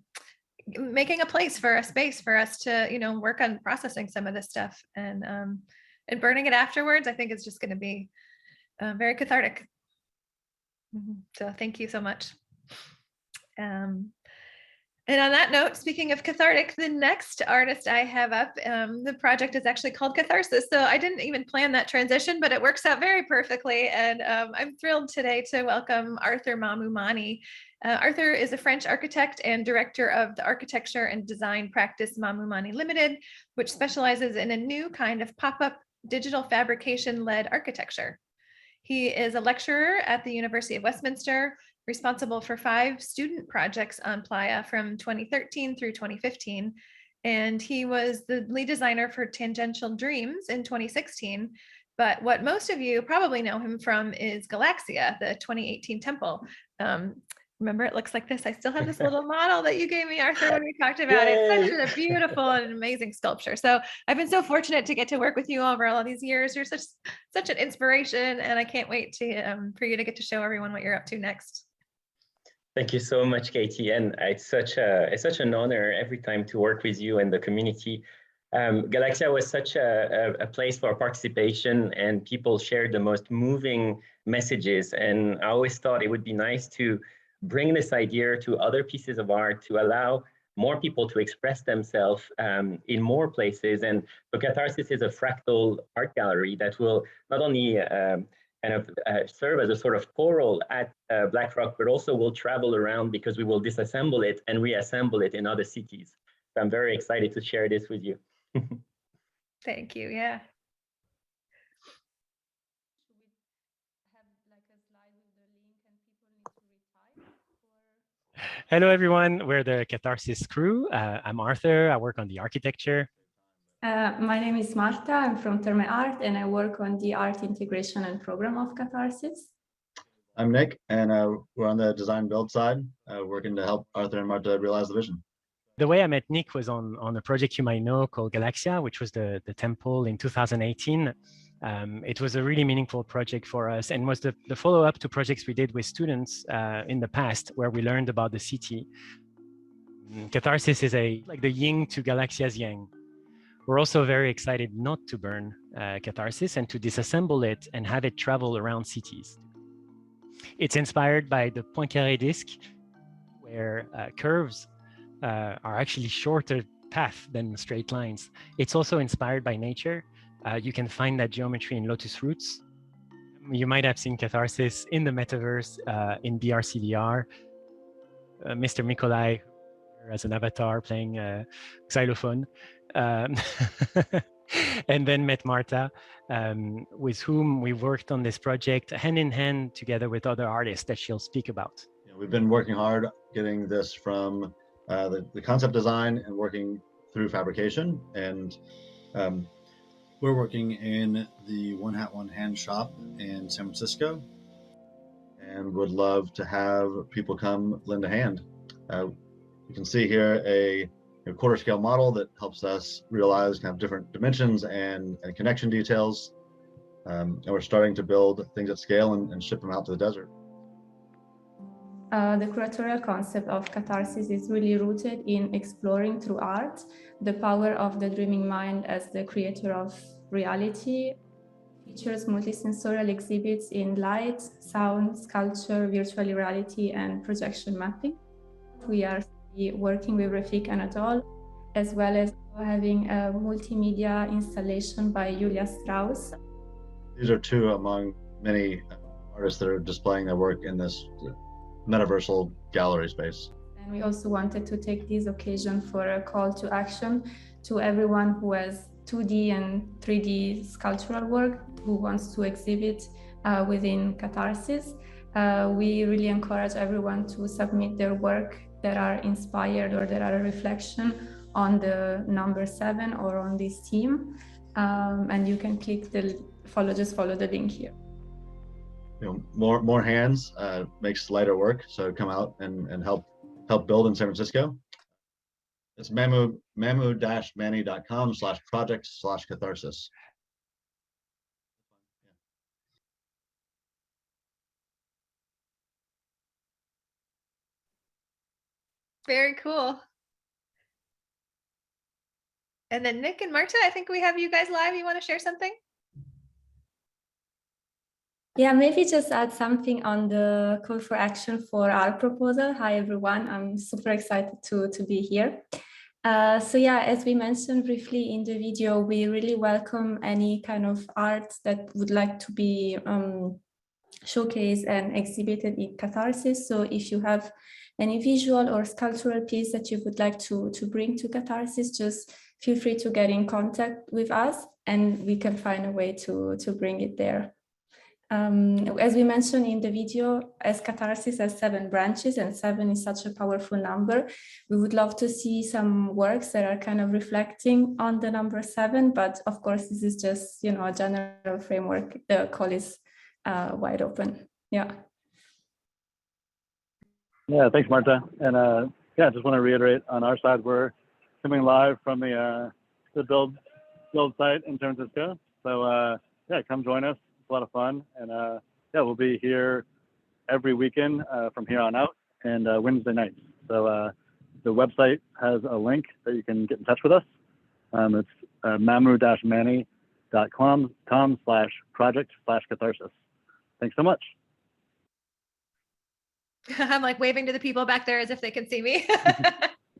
making a place, for a space for us to, work on processing some of this stuff, and burning it afterwards. I think it's just going to be very cathartic. So thank you so much. And on that note, speaking of cathartic, the next artist I have up, the project is actually called Catharsis. So I didn't even plan that transition, but it works out very perfectly. And I'm thrilled today to welcome Arthur Mamou-Mani. Arthur is a French architect and director of the architecture and design practice Mamou-Mani Limited, which specializes in a new kind of pop-up digital fabrication-led architecture. He is a lecturer at the University of Westminster, responsible for 5 student projects on Playa from 2013 through 2015. And he was the lead designer for Tangential Dreams in 2016. But what most of you probably know him from is Galaxia, the 2018 temple. Remember, it looks like this. I still have this little model that you gave me, Arthur, when we talked about it. Such a beautiful and amazing sculpture. So I've been so fortunate to get to work with you over all these years. You're such an inspiration, and I can't wait to for you to get to show everyone what you're up to next. Thank you so much, Katie. And it's such an honor every time to work with you and the community. Galaxia was such a place for participation, and people shared the most moving messages. And I always thought it would be nice to bring this idea to other pieces of art to allow more people to express themselves in more places. And so Catharsis is a fractal art gallery that will not only serve as a sort of choral at BlackRock, but also will travel around because we will disassemble it and reassemble it in other cities. So I'm very excited to share this with you. Thank you. Yeah. Hello, everyone. We're the Catharsis crew. I'm Arthur. I work on the architecture. My name is Marta. I'm from Terme Art, and I work on the art integration and program of Catharsis. I'm Nick, and we're on the design build side, working to help Arthur and Marta realize the vision. The way I met Nick was on a project you might know called Galaxia, which was the temple in 2018. It was a really meaningful project for us, and was the follow-up to projects we did with students in the past, where we learned about the city. Catharsis is like the yin to Galaxia's yang. We're also very excited not to burn Catharsis and to disassemble it and have it travel around cities. It's inspired by the Poincaré disc, where curves are actually shorter path than straight lines. It's also inspired by nature. You can find that geometry in Lotus Roots. You might have seen Catharsis in the metaverse in BRCDR. Mr. Nikolai as an avatar playing xylophone. And then met Marta, with whom we worked on this project hand in hand together with other artists that she'll speak about. We've been working hard getting this from the concept design and working through fabrication. And we're working in the One Hat One Hand shop in San Francisco, and would love to have people come lend a hand. You can see here a quarter scale model that helps us realize kind of different dimensions and connection details. And we're starting to build things at scale and ship them out to the desert. The curatorial concept of catharsis is really rooted in exploring through art the power of the dreaming mind as the creator of reality. Features multisensorial exhibits in light, sound, sculpture, virtual reality, and projection mapping. We are working with Refik and Adol, as well as having a multimedia installation by Julia Strauss. These are two among many artists that are displaying their work in this metaversal gallery space. And we also wanted to take this occasion for a call to action to everyone who has 2D and 3D sculptural work who wants to exhibit within Catharsis. We really encourage everyone to submit their work that are inspired or that are a reflection on the number 7 or on this theme. And you can click just follow the link here. More hands makes lighter work. So come out and help build in San Francisco. It's mamou-mani.com/project/catharsis. Very cool. And then Nick and Marta, I think we have you guys live. You want to share something? Yeah, maybe just add something on the call for action for our proposal. Hi, everyone. I'm super excited to be here. So yeah, as we mentioned briefly in the video, we really welcome any kind of art that would like to be showcased and exhibited in Catharsis. So if you have any visual or sculptural piece that you would like to bring to Catharsis, just feel free to get in contact with us and we can find a way to bring it there. As we mentioned in the video, as Catharsis has 7 branches and 7 is such a powerful number, we would love to see some works that are kind of reflecting on the number 7, but of course this is just, a general framework. The call is wide open. Yeah. Yeah, thanks, Marta. And yeah, just want to reiterate on our side, we're coming live from the build site in San Francisco. So yeah, come join us. It's a lot of fun. And yeah, we'll be here every weekend from here on out and Wednesday nights. So the website has a link that you can get in touch with us. It's mamou-mani.com/project/catharsis. Thanks so much. I'm like waving to the people back there as if they can see me.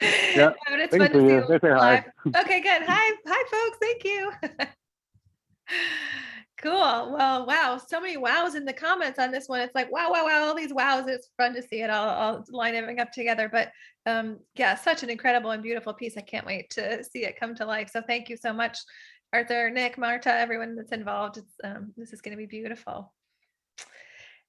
Yeah, but it's fun to see you they say live. hi. Okay, good. Hi, folks. Thank you. Cool. Well, wow. So many wows in the comments on this one. It's like, wow, all these wows. It's fun to see it all lining up together. But yeah, such an incredible and beautiful piece. I can't wait to see it come to life. So thank you so much, Arthur, Nick, Marta, everyone that's involved. This is going to be beautiful.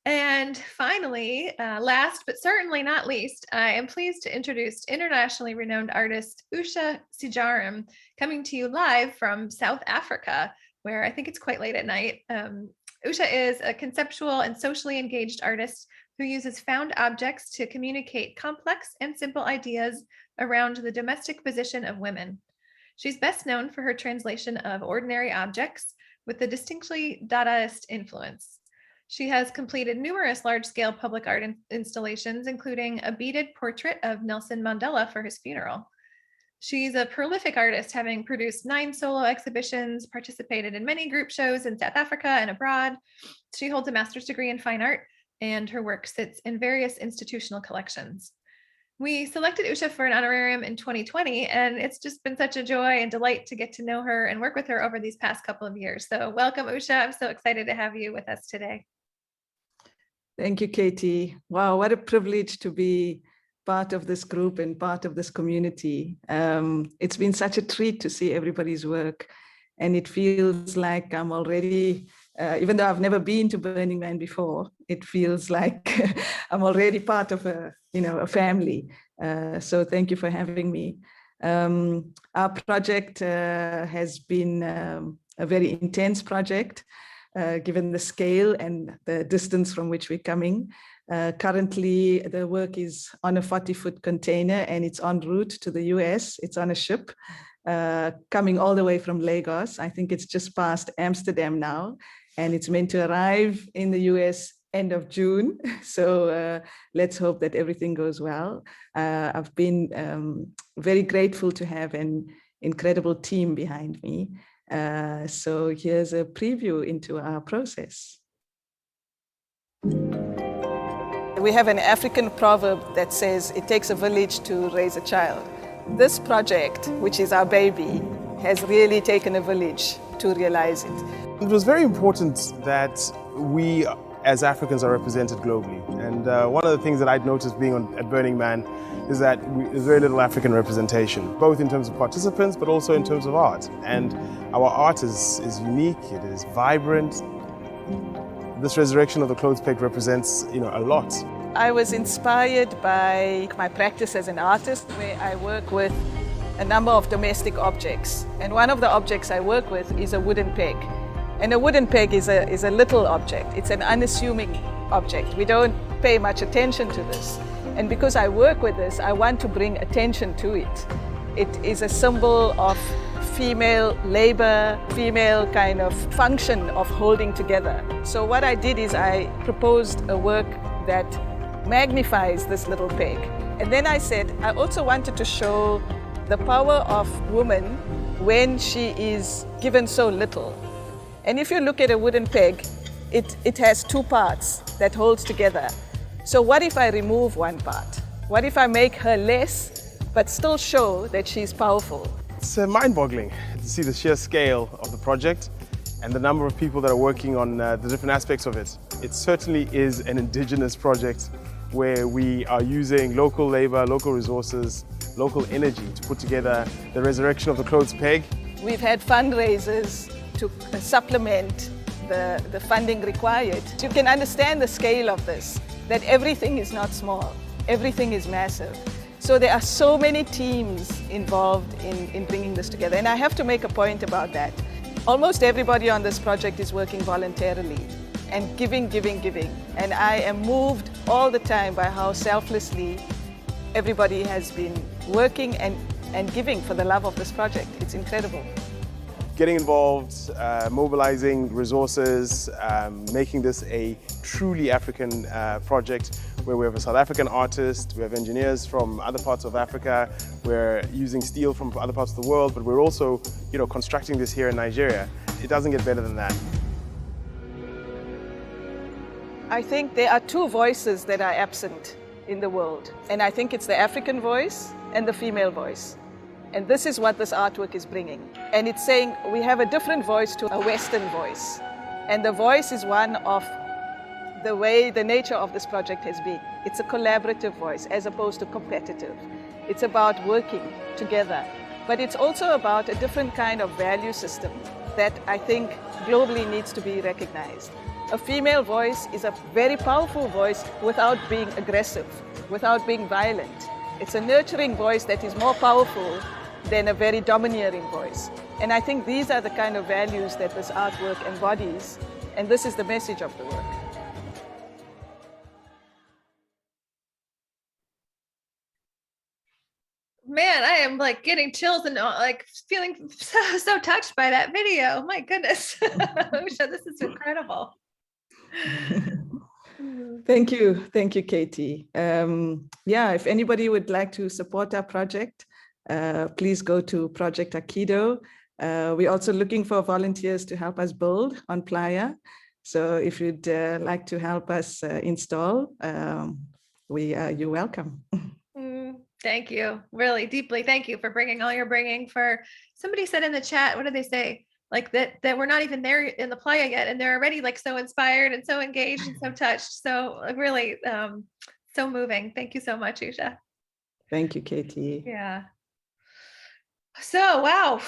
And finally, last but certainly not least, I am pleased to introduce internationally renowned artist Usha Seejarim, coming to you live from South Africa, where I think it's quite late at night. Usha is a conceptual and socially engaged artist who uses found objects to communicate complex and simple ideas around the domestic position of women. She's best known for her translation of ordinary objects with a distinctly Dadaist influence. She has completed numerous large-scale public art installations, including a beaded portrait of Nelson Mandela for his funeral. She's a prolific artist, having produced 9 solo exhibitions, participated in many group shows in South Africa and abroad. She holds a master's degree in fine art, and her work sits in various institutional collections. We selected Usha for an honorarium in 2020, and it's just been such a joy and delight to get to know her and work with her over these past couple of years. So welcome, Usha. I'm so excited to have you with us today. Thank you, Katie. Wow, what a privilege to be part of this group and part of this community. It's been such a treat to see everybody's work, and it feels like I'm already Even though I've never been to Burning Man before, it feels like I'm already part of a family. So thank you for having me. Our project has been a very intense project, given the scale and the distance from which we're coming. Currently, the work is on a 40-foot container and it's en route to the US. It's on a ship coming all the way from Lagos. I think it's just past Amsterdam now, and it's meant to arrive in the US end of June. So let's hope that everything goes well. I've been very grateful to have an incredible team behind me. So here's a preview into our process. We have an African proverb that says it takes a village to raise a child. This project, which is our baby, has really taken a village to realize it. It was very important that we as Africans are represented globally. And one of the things that I'd noticed being at Burning Man is that there's very little African representation, both in terms of participants, but also in terms of art. And our art is unique, it is vibrant. This resurrection of the clothes peg represents, a lot. I was inspired by my practice as an artist, where I work with a number of domestic objects. And one of the objects I work with is a wooden peg. And a wooden peg is a little object. It's an unassuming object. We don't pay much attention to this. And because I work with this, I want to bring attention to it. It is a symbol of female labor, female kind of function of holding together. So what I did is I proposed a work that magnifies this little peg. And then I said, I also wanted to show the power of woman when she is given so little. And if you look at a wooden peg, it has two parts that holds together. So what if I remove one part? What if I make her less, but still show that she's powerful? It's mind-boggling to see the sheer scale of the project and the number of people that are working on the different aspects of it. It certainly is an indigenous project where we are using local labor, local resources, local energy to put together the resurrection of the clothes peg. We've had fundraisers to supplement the funding required. You can understand the scale of this, that everything is not small, everything is massive. So there are so many teams involved in bringing this together. And I have to make a point about that. Almost everybody on this project is working voluntarily and giving. And I am moved all the time by how selflessly everybody has been working and giving for the love of this project. It's incredible. Getting involved, mobilizing resources, making this a truly African project where we have a South African artist, we have engineers from other parts of Africa, we're using steel from other parts of the world, but we're also, constructing this here in Nigeria. It doesn't get better than that. I think there are two voices that are absent in the world, and I think it's the African voice and the female voice. And this is what this artwork is bringing. And it's saying we have a different voice to a Western voice. And the voice is one of the way the nature of this project has been. It's a collaborative voice as opposed to competitive. It's about working together. But it's also about a different kind of value system that I think globally needs to be recognized. A female voice is a very powerful voice without being aggressive, without being violent. It's a nurturing voice that is more powerful than a very domineering voice. And I think these are the kind of values that this artwork embodies, and this is the message of the work. Man, I am getting chills and feeling so touched by that video. My goodness. Usha, this is incredible. Thank you, Katie. If anybody would like to support our project, please go to Project Aikido. We're also looking for volunteers to help us build on Playa. So if you'd like to help us install, you're welcome. Thank you, really deeply. Thank you for bringing all you're bringing. For somebody said in the chat, what did they say? That we're not even there in the Playa yet, and they're already so inspired and so engaged and so touched. So really, so moving. Thank you so much, Usha. Thank you, Katie. Yeah. So, wow.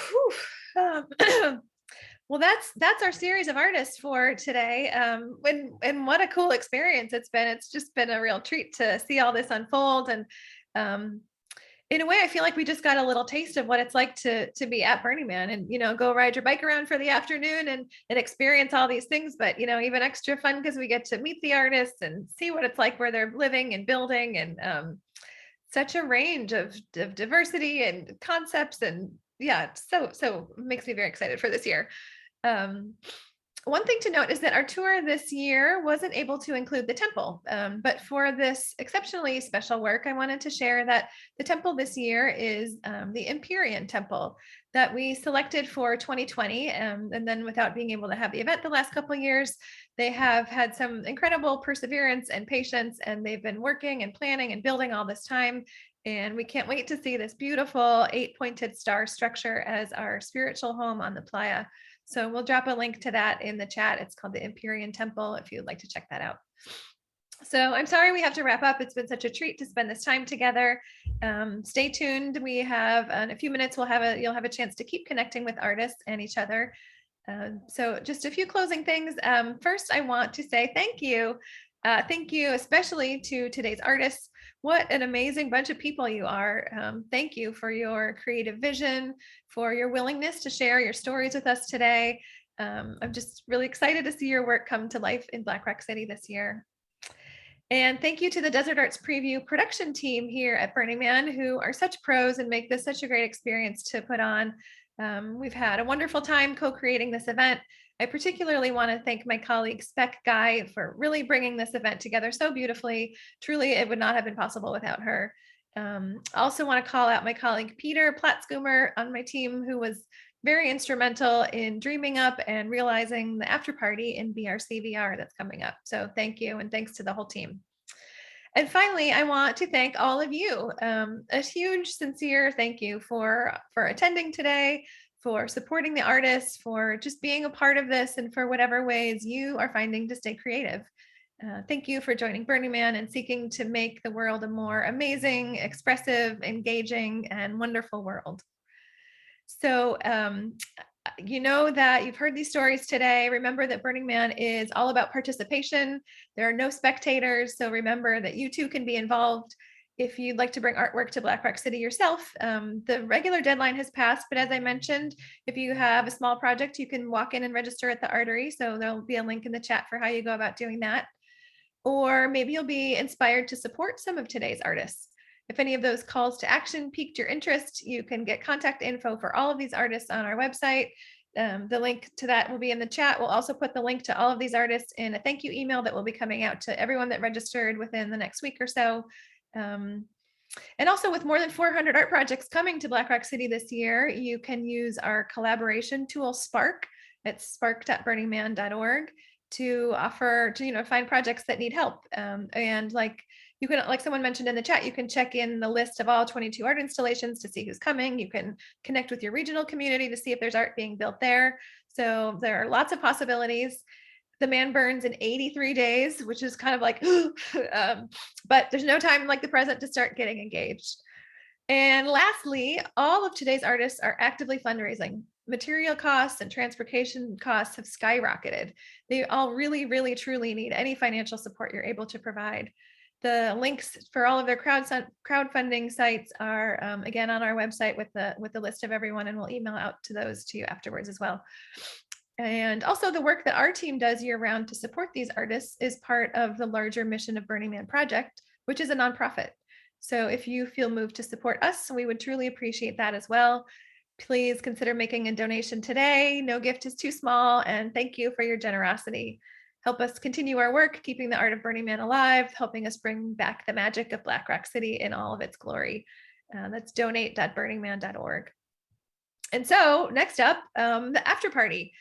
Well, that's our series of artists for today. And what a cool experience it's been. It's just been a real treat to see all this unfold. And in a way, I feel like we just got a little taste of what it's like to be at Burning Man and, go ride your bike around for the afternoon and experience all these things. But, even extra fun because we get to meet the artists and see what it's like where they're living and building, and such a range of diversity and concepts. And yeah, so makes me very excited for this year. One thing to note is that our tour this year wasn't able to include the temple, but for this exceptionally special work, I wanted to share that the temple this year is the Empyrean Temple that we selected for 2020. And then without being able to have the event the last couple of years, they have had some incredible perseverance and patience, and they've been working and planning and building all this time. And we can't wait to see this beautiful 8-pointed star structure as our spiritual home on the playa. So we'll drop a link to that in the chat. It's called the Empyrean Temple if you'd like to check that out. So I'm sorry we have to wrap up. It's been such a treat to spend this time together. Stay tuned. We have in a few minutes, you'll have a chance to keep connecting with artists and each other. So just a few closing things. First, I want to say thank you. Thank you especially to today's artists. What an amazing bunch of people you are. Thank you for your creative vision, for your willingness to share your stories with us today. I'm just really excited to see your work come to life in Black Rock City this year. And thank you to the Desert Arts Preview production team here at Burning Man, who are such pros and make this such a great experience to put on. We've had a wonderful time co-creating this event. I particularly want to thank my colleague Spec Guy for really bringing this event together so beautifully. Truly, it would not have been possible without her. I also want to call out my colleague Peter Platzkumer on my team, who was very instrumental in dreaming up and realizing the after party in BRCVR that's coming up. So thank you, and thanks to the whole team. And finally, I want to thank all of you. A huge, sincere thank you for attending today, for supporting the artists, for just being a part of this, and for whatever ways you are finding to stay creative. Thank you for joining Burning Man and seeking to make the world a more amazing, expressive, engaging, and wonderful world. So you know that you've heard these stories today. Remember that Burning Man is all about participation. There are no spectators, so remember that you too can be involved. If you'd like to bring artwork to Black Rock City yourself, the regular deadline has passed, but as I mentioned, if you have a small project, you can walk in and register at the Artery, so there'll be a link in the chat for how you go about doing that. Or maybe you'll be inspired to support some of today's artists. If any of those calls to action piqued your interest, you can get contact info for all of these artists on our website. The link to that will be in the chat. We'll also put the link to all of these artists in a thank you email that will be coming out to everyone that registered within the next week or so. And also, with more than 400 art projects coming to Black Rock City this year, you can use our collaboration tool Spark at spark.burningman.org to offer to find projects that need help. And like someone mentioned in the chat, you can check in the list of all 22 art installations to see who's coming. You can connect with your regional community to see if there's art being built there. So there are lots of possibilities. The man burns in 83 days, which is kind of like, but there's no time like the present to start getting engaged. And lastly, all of today's artists are actively fundraising. Material costs and transportation costs have skyrocketed. They all really, really, truly need any financial support you're able to provide. The links for all of their crowdfunding sites are again on our website with the list of everyone, and we'll email out to those to you afterwards as well. And also the work that our team does year-round to support these artists is part of the larger mission of Burning Man Project, which is a nonprofit. So if you feel moved to support us, we would truly appreciate that as well. Please consider making a donation today. No gift is too small, and thank you for your generosity. Help us continue our work, keeping the art of Burning Man alive, helping us bring back the magic of Black Rock City in all of its glory. That's donate.burningman.org. And so next up, the after party.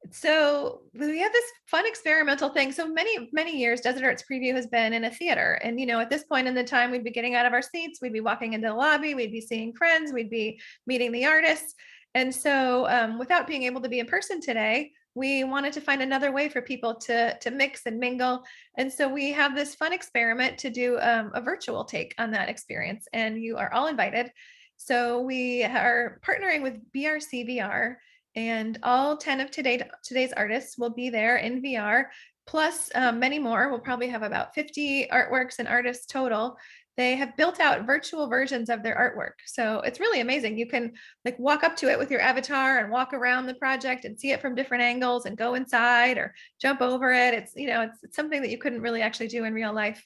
So we have this fun experimental thing. So many years, Desert Arts Preview has been in a theater. And, at this point in the time, we'd be getting out of our seats, we'd be walking into the lobby, we'd be seeing friends, we'd be meeting the artists. And so without being able to be in person today, we wanted to find another way for people to mix and mingle. And so we have this fun experiment to do a virtual take on that experience. And you are all invited. So we are partnering with BRCVR. And all 10 of today's artists will be there in VR, plus many more. We'll probably have about 50 artworks and artists total. They have built out virtual versions of their artwork. So it's really amazing. You can like walk up to it with your avatar and walk around the project and see it from different angles and go inside or jump over it. It's, you know, it's something that you couldn't really actually do in real life.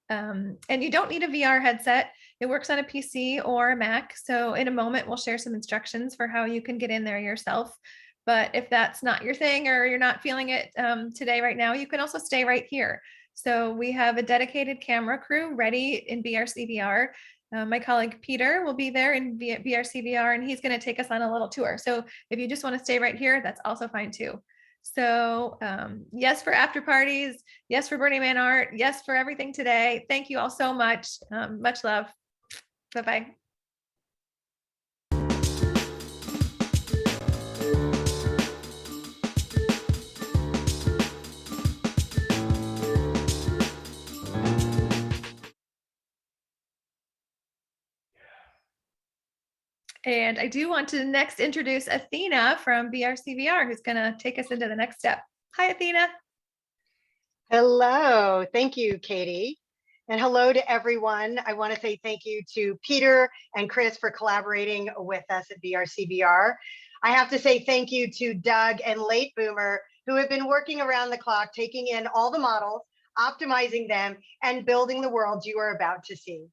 And you don't need a VR headset. It works on a PC or a Mac. So in a moment, we'll share some instructions for how you can get in there yourself. But if that's not your thing or you're not feeling it today, right now, you can also stay right here. So we have a dedicated camera crew ready in BRCVR. My colleague Peter will be there in BRCVR, and he's going to take us on a little tour. So if you just want to stay right here, that's also fine too. So yes, for after parties, yes, for Burning Man art, yes, for everything today. Thank you all so much. Much love. Bye-bye. And I do want to next introduce Athena from BRCVR, who's going to take us into the next step. Hi, Athena. Hello. Thank you, Katie. And hello to everyone. I want to say thank you to Peter and Chris for collaborating with us at BRCVR. I have to say thank you to Doug and Late Boomer, who have been working around the clock, taking in all the models, optimizing them, and building the world you are about to see.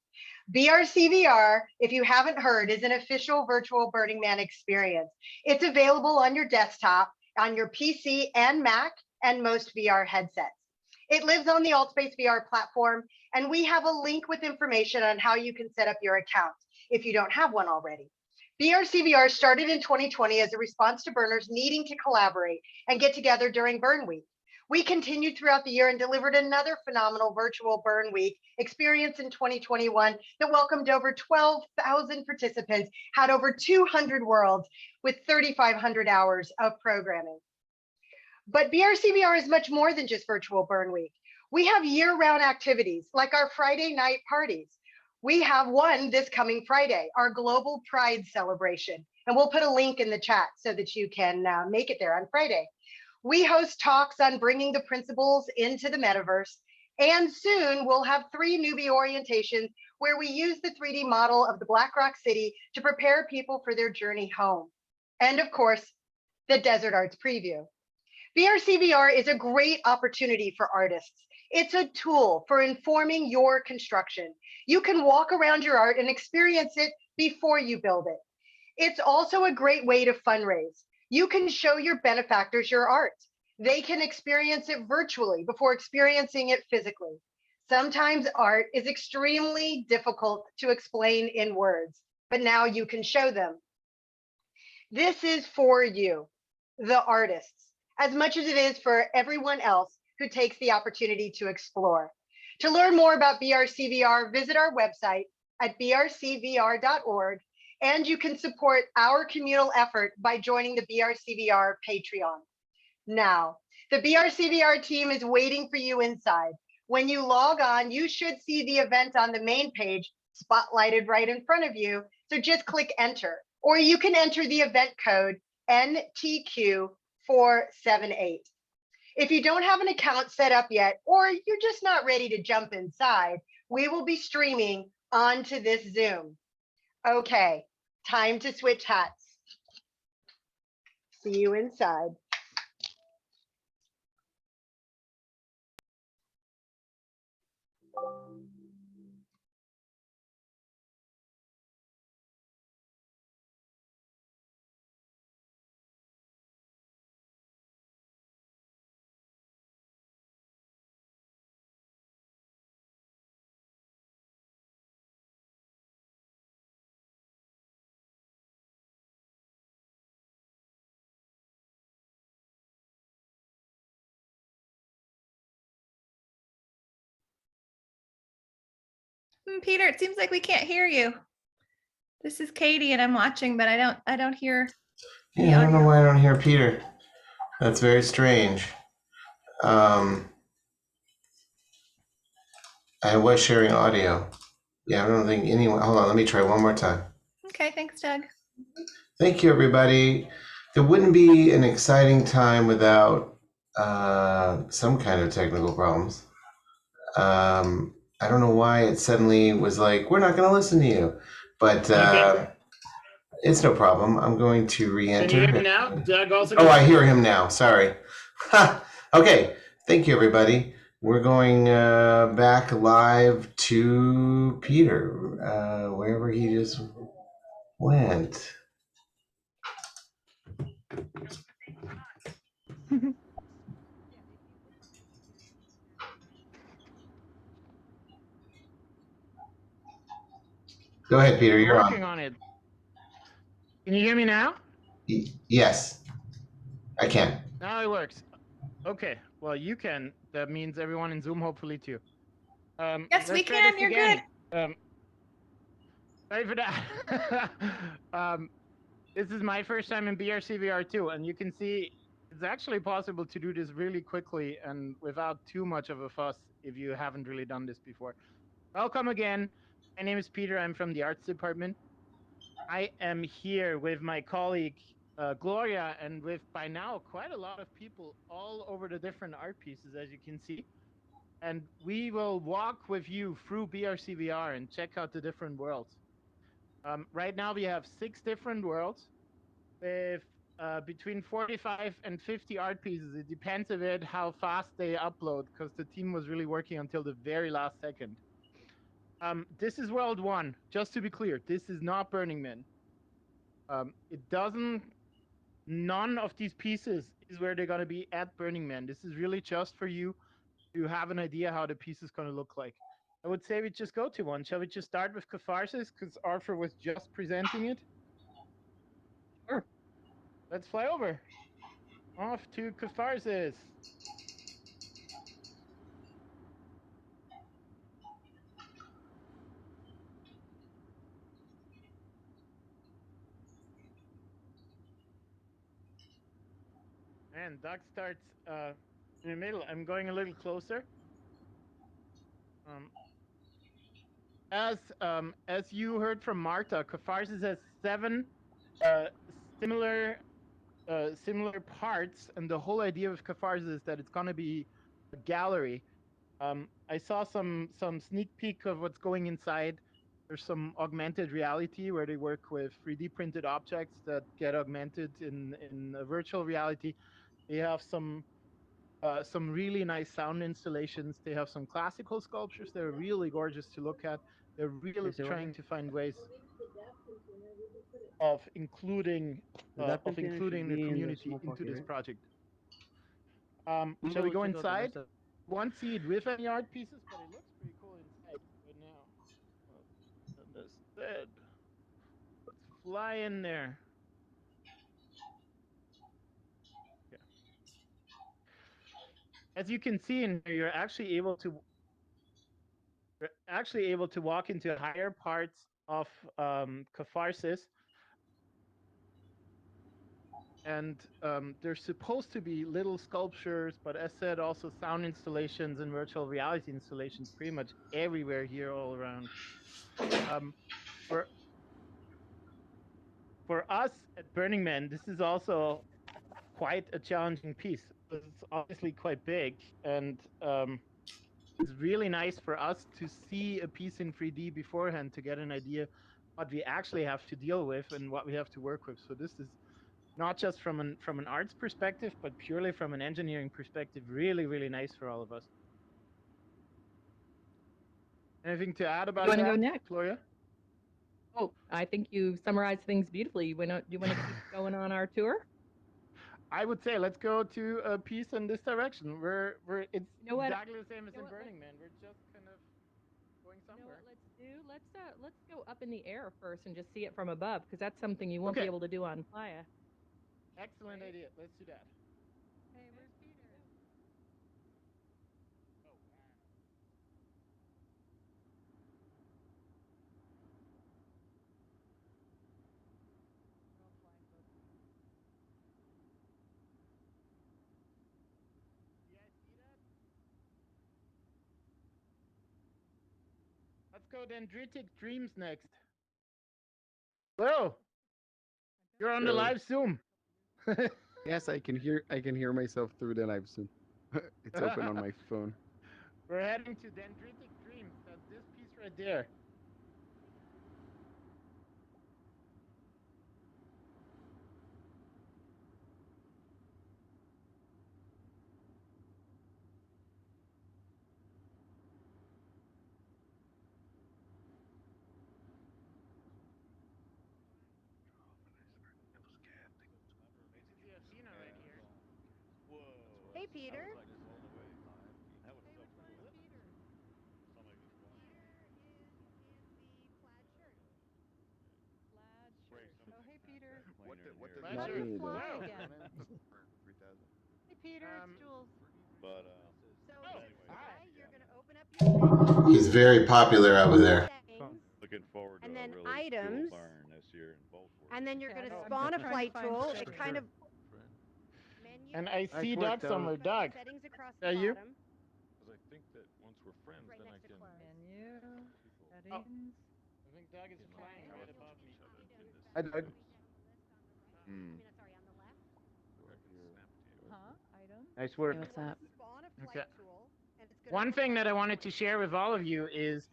BRCVR, if you haven't heard, is an official virtual Burning Man experience. It's available on your desktop, on your PC and Mac, and most VR headsets. It lives on the AltSpace VR platform, and we have a link with information on how you can set up your account if you don't have one already. BRCVR started in 2020 as a response to burners needing to collaborate and get together during Burn Week. We continued throughout the year and delivered another phenomenal virtual Burn Week experience in 2021 that welcomed over 12,000 participants, had over 200 worlds with 3,500 hours of programming. But BRCVR is much more than just virtual Burn Week. We have year-round activities like our Friday night parties. We have one this coming Friday, our Global Pride celebration. And we'll put a link in the chat so that you can make it there on Friday. We host talks on bringing the principles into the metaverse. And soon we'll have 3 newbie orientations where we use the 3D model of the Black Rock City to prepare people for their journey home. And of course, the Desert Arts Preview. BRCVR is a great opportunity for artists. It's a tool for informing your construction. You can walk around your art and experience it before you build it. It's also a great way to fundraise. You can show your benefactors your art. They can experience it virtually before experiencing it physically. Sometimes art is extremely difficult to explain in words, but now you can show them. This is for you, the artists, as much as it is for everyone else who takes the opportunity to explore. To learn more about BRCVR, visit our website at brcvr.org, and you can support our communal effort by joining the BRCVR Patreon. Now, the BRCVR team is waiting for you inside. When you log on, you should see the event on the main page spotlighted right in front of you, so just click enter, or you can enter the event code NTQ478. If you don't have an account set up yet, or you're just not ready to jump inside, we will be streaming onto this Zoom. Okay, time to switch hats. See you inside. Peter, it seems like we can't hear you. This is Katie and I'm watching, but I don't hear. Yeah, I don't know why I don't hear Peter. That's very strange. I was sharing audio. Yeah, I don't think anyone, hold on, let me try one more time. Okay, thanks, Doug. Thank you, everybody. it wouldn't be an exciting time without some kind of technical problems. I don't know why it suddenly was like, we're not going to listen to you, but it's no problem. I'm going to re-enter. Can you hear me now? Doug also. Oh, I hear him now. Sorry. Okay. Thank you, everybody. We're going back live to Peter, wherever he just went. Go ahead, Peter. You're working on it. Can you hear me now? Yes, I can. Now it works. Okay. Well, you can. That means everyone in Zoom hopefully too. Yes, we can. You're good. Sorry for that. This is my first time in BRCVR too, and you can see it's actually possible to do this really quickly and without too much of a fuss if you haven't really done this before. Welcome again. My name is Peter. I'm from the arts department. I am here with my colleague Gloria, and with by now quite a lot of people all over the different art pieces, as you can see. And we will walk with you through BRCVR and check out the different worlds. Right now we have 6 different worlds with between 45 and 50 art pieces. It depends a bit how fast they upload, because the team was really working until the very last second. This is World 1. Just to be clear, this is not Burning Man. None of these pieces is where they're going to be at Burning Man. This is really just for you to have an idea how the piece is going to look like. I would say we just go to one. Shall we just start with Catharsis, because Arthur was just presenting it? Sure. Let's fly over. Off to Catharsis. And Doug starts in the middle. I'm going a little closer. As you heard from Marta, Catharsis has 7 similar parts, and the whole idea of Catharsis is that it's going to be a gallery. I saw some sneak peek of what's going inside. There's some augmented reality where they work with 3D printed objects that get augmented in a virtual reality. They have some really nice sound installations. They have some classical sculptures that are really gorgeous to look at. They're really trying to find ways of including the community into this project. Shall we go inside? Won't see it with any art pieces, but it looks pretty cool inside right now. Understood. Let's fly in there. Yeah. As you can see in here, you're actually able to walk into higher parts of Catharsis. And there's supposed to be little sculptures, but as said, also sound installations and virtual reality installations pretty much everywhere here all around. For us at Burning Man, this is also quite a challenging piece. It's obviously quite big, and it's really nice for us to see a piece in 3D beforehand to get an idea what we actually have to deal with and what we have to work with. So this is not just from an arts perspective, but purely from an engineering perspective, really, really nice for all of us. Anything to add about that? You want to go next, Gloria? Oh, I think you summarized things beautifully. Do you want to keep going on our tour? I would say let's go to a piece in this direction. It's exactly the same as in Burning Man. We're just kind of going somewhere. Let's go up in the air first and just see it from above, because that's something you won't be able to do on Playa. Excellent idea. Let's do that. Hey, where's Peter? Let's go Dendritic Dreams next. Hello. You're on the live Zoom. Yes, I can hear myself through the live soon. It's open on my phone. We're heading to Dendritic Dreams. That's this piece right there. Hey, Peter. Oh, hey, Peter. What Not does me, Fly though. again. 3,000. Hey, Peter, it's Jules. But So you're going to open up He's very popular over there. looking forward to and a then really items, cool burn this year in both worlds. and then you're Okay, going to I'm spawn a trying to flight find tool. Fred. It kind of And I see work, Doug Doug. somewhere. Doug. settings across Are the you? bottom. Because I think that once we're friends, Right then I next to can. close. Menu, Oh, settings. I think Doug is flying right above me. Hi, Doug. Sorry, on the left. Huh? Items. Nice work. What's up? Spawn a flight Okay. tool, and it's going One thing that I wanted to share with all of you is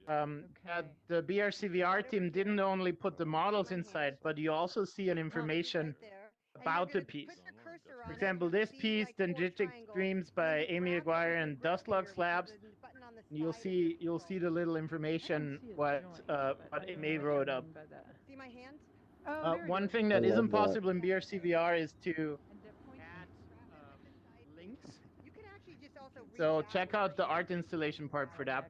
that the BRCVR team didn't only put the models inside, but you also see an information about the piece. For example, this piece, Dendritic Dreams by Amy Aguirre and Dustlux Labs, you'll see the little information what Amy wrote up. See my hand? Oh, there it One is. thing that isn't possible in BRCVR is to add links. You can actually just also So check out the art installation part for that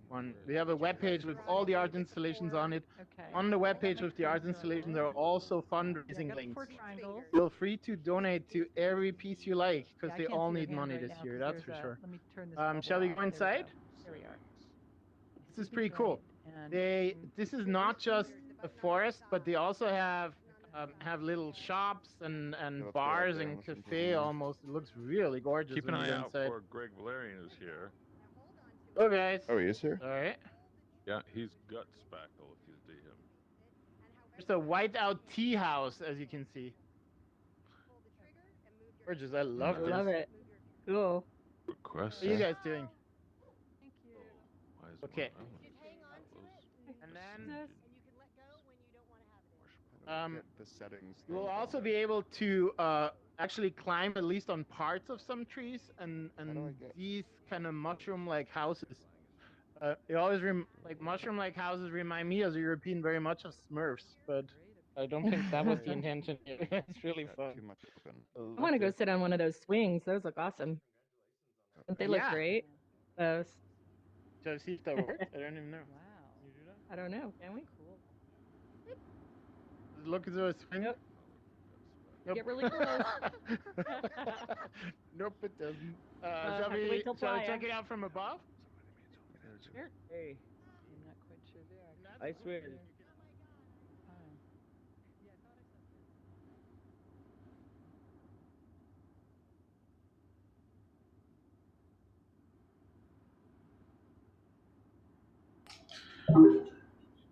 one. We have a web page with all the art installations on it. Okay. On the web page with the art installations there are also fundraising links. Four triangles. Feel free to donate to every piece you like because Yeah, I they can't all see your need hand money right this now year, 'cause that's for there's sure. Let me turn this Shall we bubble go off. There we inside? go. There we are. This is pretty cool. And This is not just a forest, but they also have little shops and let's go bars out there and and listen to cafe the- almost. It looks really gorgeous Keep an when you eye go out inside. for Greg Valerian, who's here. Oh, guys. Oh, he is here? All right. Yeah, he's gut spackle if you see him. There's a whiteout tea house, as you can see. Gorgeous. I love this. love it. Cool. Request. What are you guys doing? Thank you. Why is Okay. one- oh, And then The settings. you'll also be able to actually climb at least on parts of some trees and these kind of mushroom-like houses. It always like mushroom-like houses remind me as a European very much of Smurfs, but I don't think that was the intention here. It's really fun. I want to go sit on one of those swings. Those look awesome. Don't they look Yeah. great? Those. Should I see if that works? I don't even know. Wow. I don't know. Can we? Cool. Does it look as though it's swinging? Yep. Nope. Get really close. Nope, it doesn't. have Shall to we wait till Playa. check it out from above? Sure. Hey, I'm not quite sure there. I swear.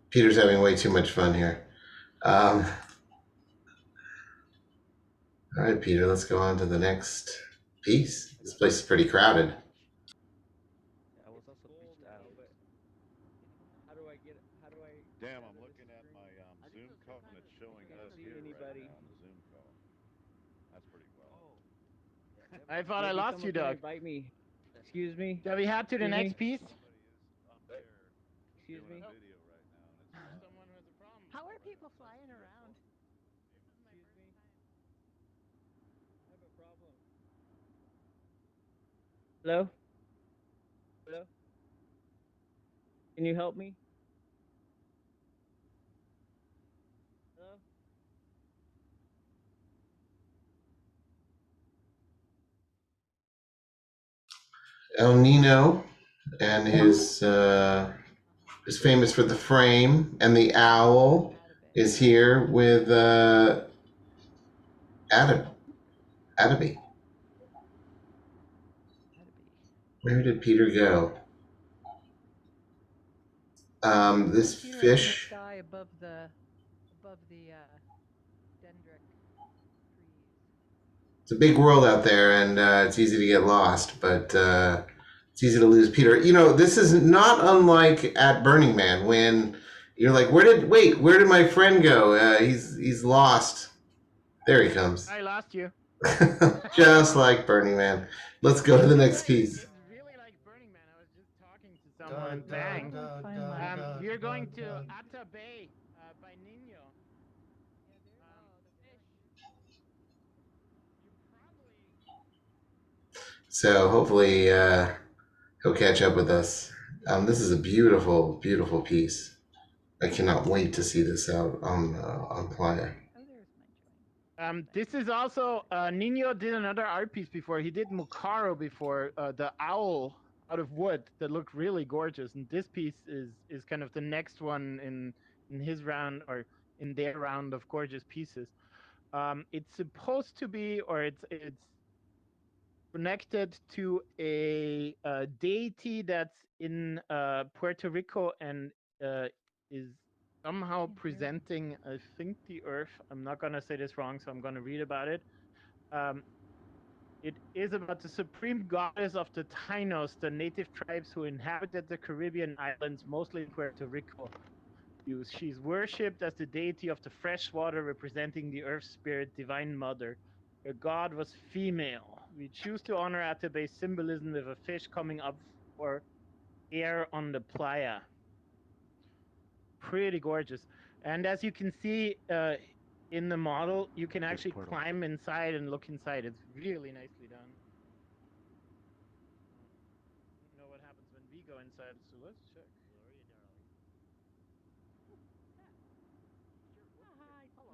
Peter's having way too much fun here. All right, Peter, let's go on to the next piece. This place is pretty crowded. I was also reached out. How do I get it? How do I? Damn, I'm looking at my Zoom call and it's showing us here right now on the Zoom call. That's pretty well. I thought I lost you, Doug. Invite me. Excuse me. Shall we head to the Excuse me? next piece? Excuse me. How are people flying around? Excuse me. I have a problem. Hello? Hello? Can you help me? Hello? El Nino and his is famous for the frame, and the owl is here with Adaby. Where did Peter go? This Peter fish. in the sky above the dendritic trees. it's a big world out there, and it's easy to get lost, but it's easy to lose Peter. You know, this is not unlike at Burning Man when you're like, where did my friend go? He's lost. There he comes. I lost you. Just like Burning Man. Let's go to the next piece. Really like Burning Man. I was just talking to someone and bang. We're going to Atta Bay by Nino. So hopefully he'll catch up with us. This is a beautiful, beautiful piece. I cannot wait to see this out on Playa. This is also Nino did another art piece before. He did Mukaro before, the owl out of wood that looked really gorgeous. And this piece is kind of the next one in his round or in their round of gorgeous pieces. It's supposed to be, or it's connected to a deity that's in Puerto Rico and is somehow presenting, I think, the earth. I'm not going to say this wrong, so I'm going to read about it. It is about the supreme goddess of the Tainos, the native tribes who inhabited the Caribbean islands, mostly in Puerto Rico. She's worshipped as the deity of the fresh water, representing the earth spirit, divine mother. Her god was female. We choose to honor Atabe's symbolism with a fish coming up for air on the playa. Pretty gorgeous. And as you can see in the model, you can actually climb inside and look inside. It's really nicely done. I don't know what happens when we go inside, so let's check. What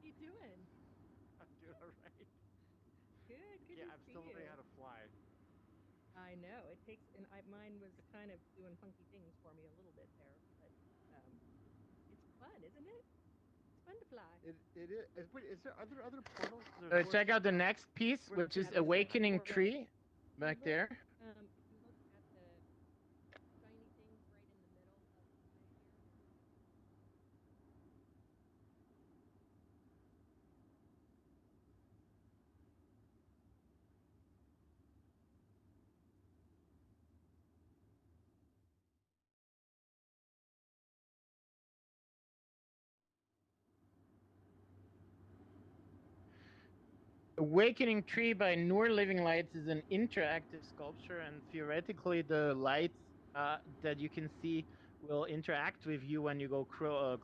you doing? I'm doing all right. Good. Good. Yeah, I'm still learning how to fly. I know it takes, and mine was kind of doing funky things for me a little bit there, but it's fun, isn't it? It's fun to fly. It is. Is there other portals? Check out the next piece, which is Awakening Tree, back there. If you look at the shiny things right in the middle of the play here. Awakening Tree by Noor Living Lights is an interactive sculpture, and theoretically the lights that you can see will interact with you when you go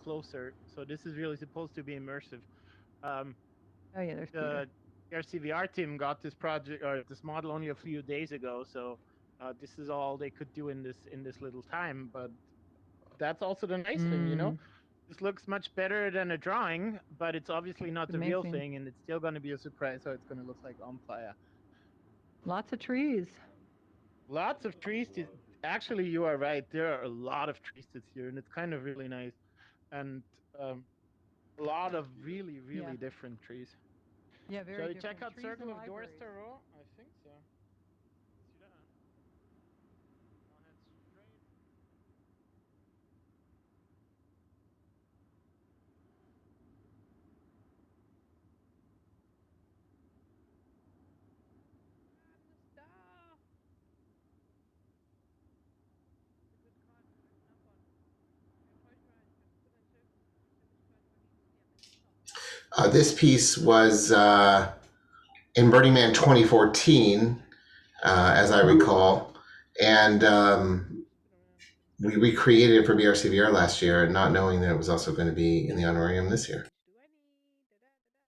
closer. So this is really supposed to be immersive. Oh yeah, there's the RCVR team got this project or this model only a few days ago, so this is all they could do in this little time. But that's also the nice thing, you know. This looks much better than a drawing, but it's obviously not the real thing, and it's still going to be a surprise how it's going to look like on playa. Lots of trees. Lots of trees. Actually, you are right. There are a lot of trees this year, and it's kind of really nice. And a lot of really, really different trees. Yeah, very Shall we different. check out Trees Circle and of Doors libraries. Tarot? I think so. Let's do that. I'll head straight. This piece was in Burning Man 2014, as I recall, and we recreated it for BRCVR last year, not knowing that it was also going to be in the honorarium this year.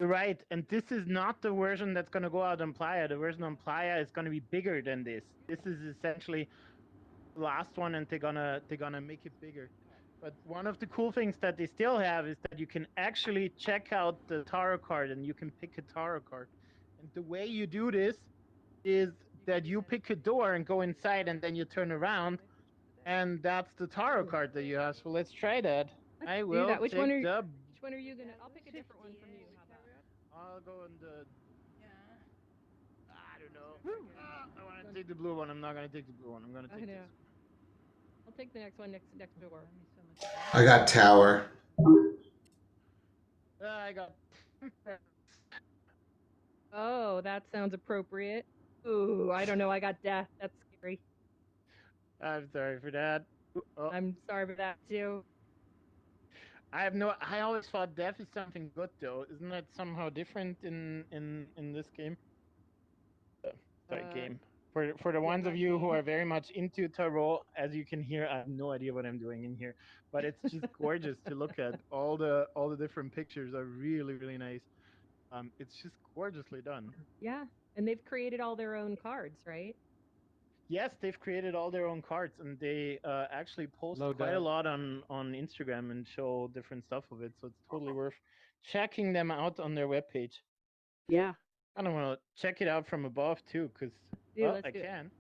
Right, and this is not the version that's going to go out on Playa. The version on Playa is going to be bigger than this. This is essentially the last one, and they're gonna make it bigger. But one of the cool things that they still have is that you can actually check out the tarot card, and you can pick a tarot card. And the way you do this is that you pick a door and go inside, and then you turn around, and that's the tarot card that you have. So let's try that. I will Which take one are the. Which one are you gonna? I'll pick a different one from you. How about? I'll go in the. I don't know. I want to take the blue one. I'm not gonna take the blue one. I'm gonna take this. I'll take the next one next door. I got Tower. I got. Oh, that sounds appropriate. Ooh, I don't know. I got death. That's scary. I'm sorry for that. Oh. I'm sorry for that too. I always thought death is something good though. Isn't that somehow different in this game? Game. For the ones of you who are very much into tarot, as you can hear, I have no idea what I'm doing in here, but it's just gorgeous to look at. All the different pictures are really nice. It's just gorgeously done. Yeah, and they've created all their own cards, right? Yes, they've created all their own cards, and they actually post quite a lot on Instagram and show different stuff of it. So it's totally worth checking them out on their webpage. Yeah. I don't want to check it out from above too, because I can.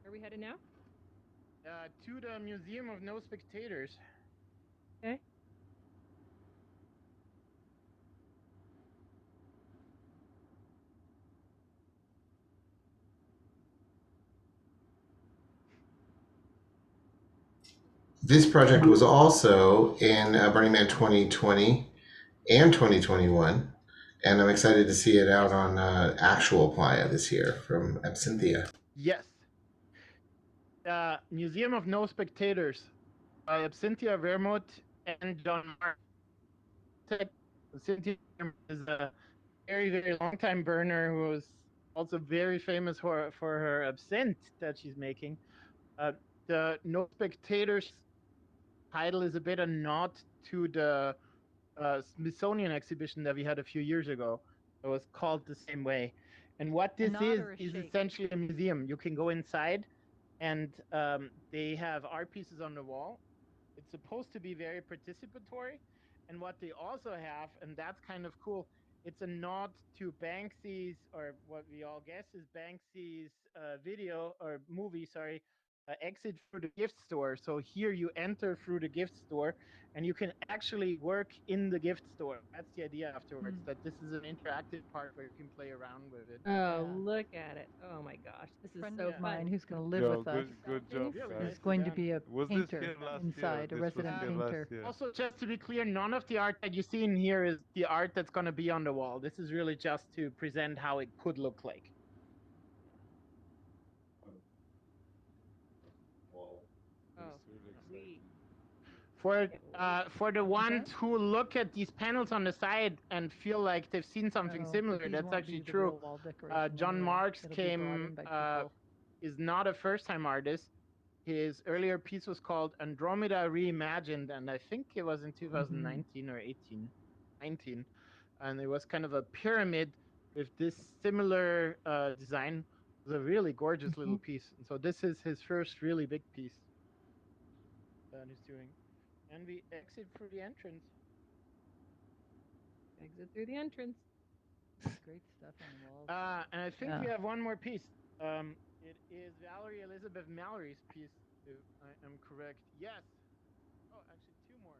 Are we headed now? To the Museum of No Spectators. Okay. This project was also in Burning Man 2020 and 2021, and I'm excited to see it out on actual Playa this year from Absentia. Yes. Museum of No Spectators by Absentia Vermouth and John Mark. Absentia is a very long time burner who is also very famous for her absinthe that she's making. The No Spectators title is a bit a nod to the Smithsonian exhibition that we had a few years ago. It was called the same way. And what this is essentially a museum. You can go inside, and they have art pieces on the wall. It's supposed to be very participatory. And what they also have, and that's kind of cool, it's a nod to Banksy's, or what we all guess is Banksy's video or movie, sorry, Exit Through the Gift Store. So here you enter through the gift store, and you can actually work in the gift store. That's the idea afterwards, that this is an interactive part where you can play around with it. Oh, look at it. Oh my gosh. This is Friend so of mine fun. who's going to live with us Good job, guys. is going to be a Was this painter here last inside, year? a resident painter. Also, just to be clear, none of the art that you see in here is the art that's going to be on the wall. This is really just to present how it could look like. Oh, sweet. For the ones who look at these panels on the side and feel like they've seen something similar, that's actually true. John Marks is not a first-time artist. His earlier piece was called Andromeda Reimagined, and I think it was in 2019 or 19. And it was kind of a pyramid with this similar design. It was a really gorgeous little piece. And so this is his first really big piece that he's doing. And we exit through the entrance. Exit through the entrance. Great stuff on the walls. And I think we have one more piece. It is Valerie Elizabeth Mallory's piece, if I am correct. Yes. Oh, actually, two more.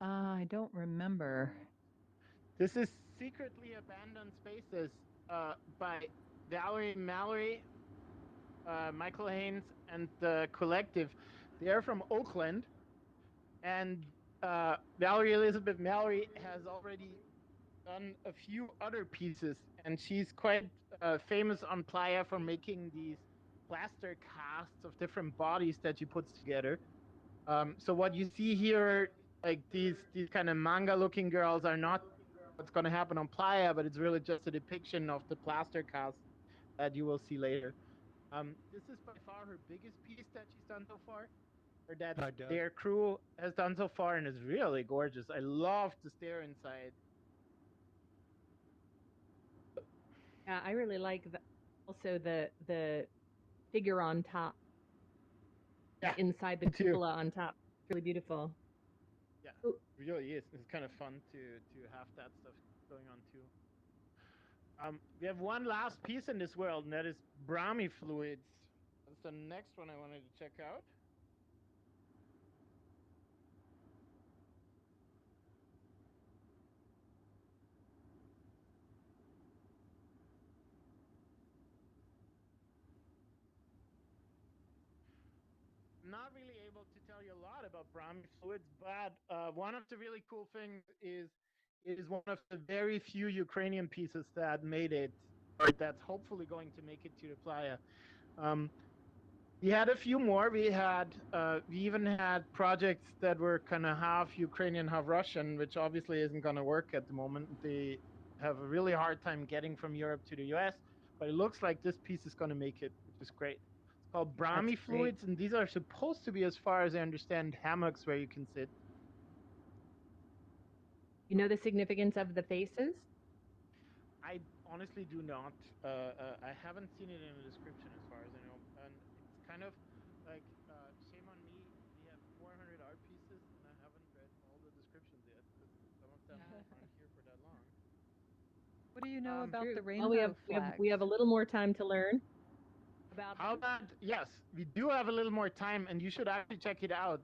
I don't remember. This is Secretly Abandoned Spaces by Valerie Mallory, Michael Haynes, and the collective. They're from Oakland, and Valerie Elizabeth Mallory has already done a few other pieces, and she's quite famous on Playa for making these plaster casts of different bodies that she puts together. So what you see here, like these kind of manga-looking girls, are not what's going to happen on Playa, but it's really just a depiction of the plaster cast that you will see later. This is by far her biggest piece that she's done so far, or that their crew has done so far, and it's really gorgeous. I love to stare inside. Yeah, I really like also the figure on top. Yeah, inside the cupola on top. It's really beautiful. Yeah, it really is. It's kind of fun to have that stuff going on too. We have one last piece in this world, and that is Brahmi fluids. Let's the next one I wanted to check out. Not really able to tell you a lot about Brahmi fluids, but one of the really cool things is one of the very few Ukrainian pieces that made it, or that's hopefully going to make it to the playa. We had a few more. We even had projects that were kind of half Ukrainian, half Russian, which obviously isn't going to work at the moment. They have a really hard time getting from Europe to the US, but it looks like this piece is going to make it, which is great. It's called Brahmi fluids, and these are supposed to be, as far as I understand, hammocks where you can sit. You know the significance of the faces? I honestly do not. I haven't seen it in the description as far as I know. And it's kind of like, shame on me, we have 400 art pieces and I haven't read all the descriptions yet because some of them aren't here for that long. What do you know about the Well, rainbow we have a little more time to learn about How about, yes, we do have a little more time and you should actually check it out.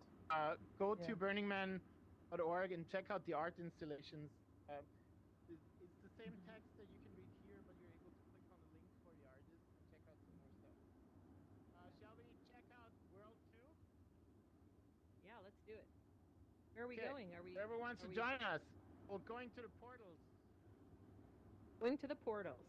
Go to burningman.org and check out the art installations. It's the same text that you can read here, but you're able to click on the links for the artists and check out some more stuff. Shall we check out World 2? Yeah, let's do it. Where are we going? Whoever wants to join us, we're going to the portals. Going to the portals.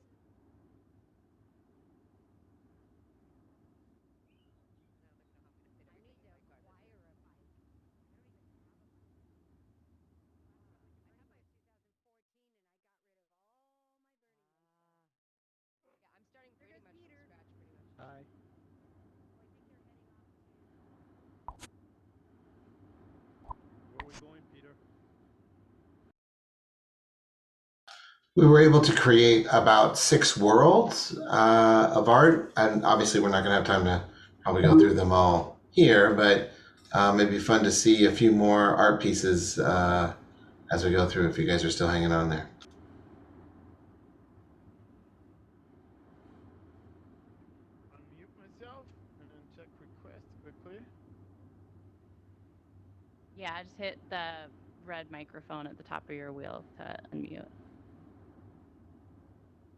Hi. Where are we going, Peter? We were able to create about 6 worlds of art, and obviously we're not going to have time to probably go through them all here, but it'd be fun to see a few more art pieces as we go through, if you guys are still hanging on there. Unmute myself and check requests quickly. Yeah, just hit the red microphone at the top of your wheel to unmute.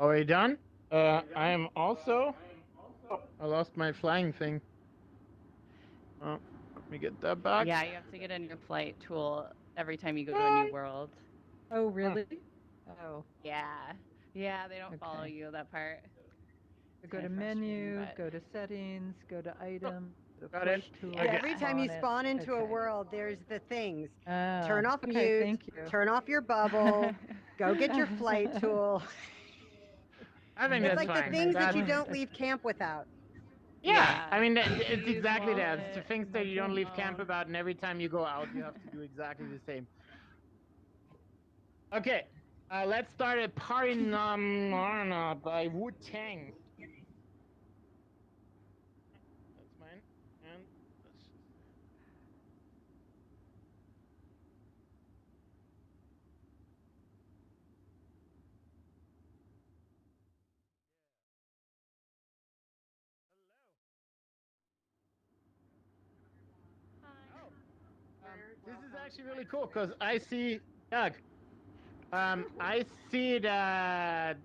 Are we done? I am also... Oh, I lost my flying thing. Oh, let me get that back. Yeah, you have to get a new flight tool every time you go to a new world. Oh, really? Oh. Yeah. Yeah, they don't follow you, that part. Go to menu, go to settings, go to item, go to Got flight it. tool. Yeah, every time you spawn into a world, there's the things. Turn off mute, thank you. turn off your bubble, go get your flight tool. I think It's that's like fine. the things that you That's- don't leave camp without. Yeah, I mean, it's exactly that. It's the things that you don't leave camp about, and every time you go out, you have to do exactly the same. Okay, let's start at Parinamana by Wu-Tang. That's mine. And let's just... This is actually really cool because I see Doug. I see that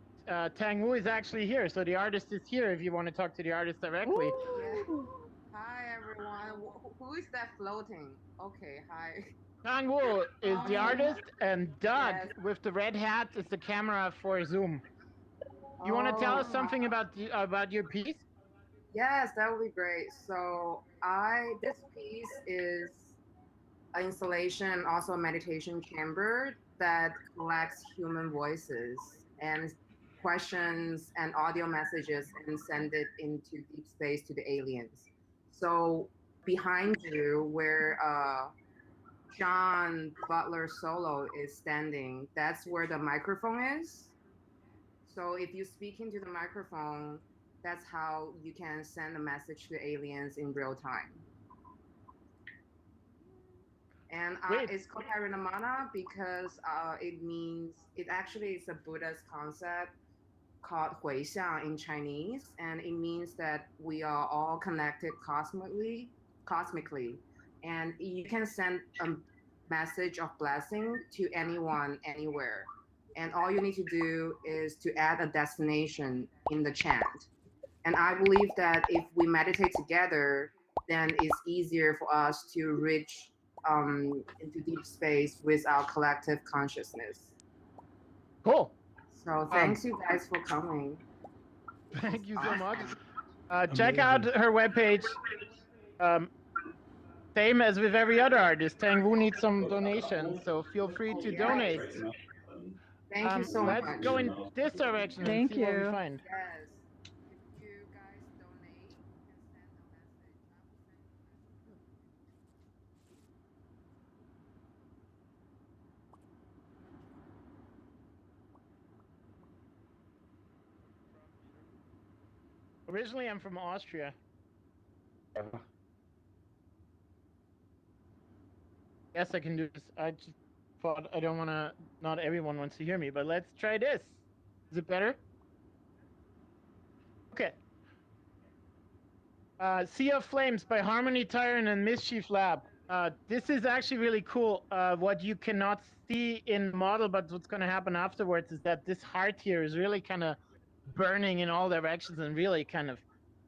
Tang Wu is actually here, so the artist is here. If you want to talk to the artist directly. Hi everyone. Who is that floating? Okay, hi. Tang Wu is the artist, and Doug Yes. with the red hat is the camera for Zoom. You want to tell us something about your piece? Yes, that would be great. So this piece is an installation, also a meditation chamber that collects human voices and questions and audio messages and send it into deep space to the aliens. So behind you, where John Butler Solo is standing, that's where the microphone is. So if you speak into the microphone, that's how you can send a message to aliens in real time. And it's called Parinamana because it actually is a Buddhist concept called 回向 in Chinese, and it means that we are all connected cosmically, and you can send a message of blessing to anyone, anywhere. And all you need to do is to add a destination in the chant. And I believe that if we meditate together, then it's easier for us to reach into deep space with our collective consciousness. Cool. So thanks you guys for coming. Thank you so much. Check out her webpage. Same as with every other artist, Tang Wu needs some donations, so feel free to donate. Thank you so let's much. go in this direction and Thank see what we you. find. Yes. If you guys donate, Originally, I'm from Austria. Yes, I can do this. I just thought I don't want to, not everyone wants to hear me, but let's try this. Is it better? Okay. Sea of Flames by Harmony Tyrant and Mischief Lab. This is actually really cool. What you cannot see in the model, but what's going to happen afterwards is that this heart here is really kind of burning in all directions and really kind of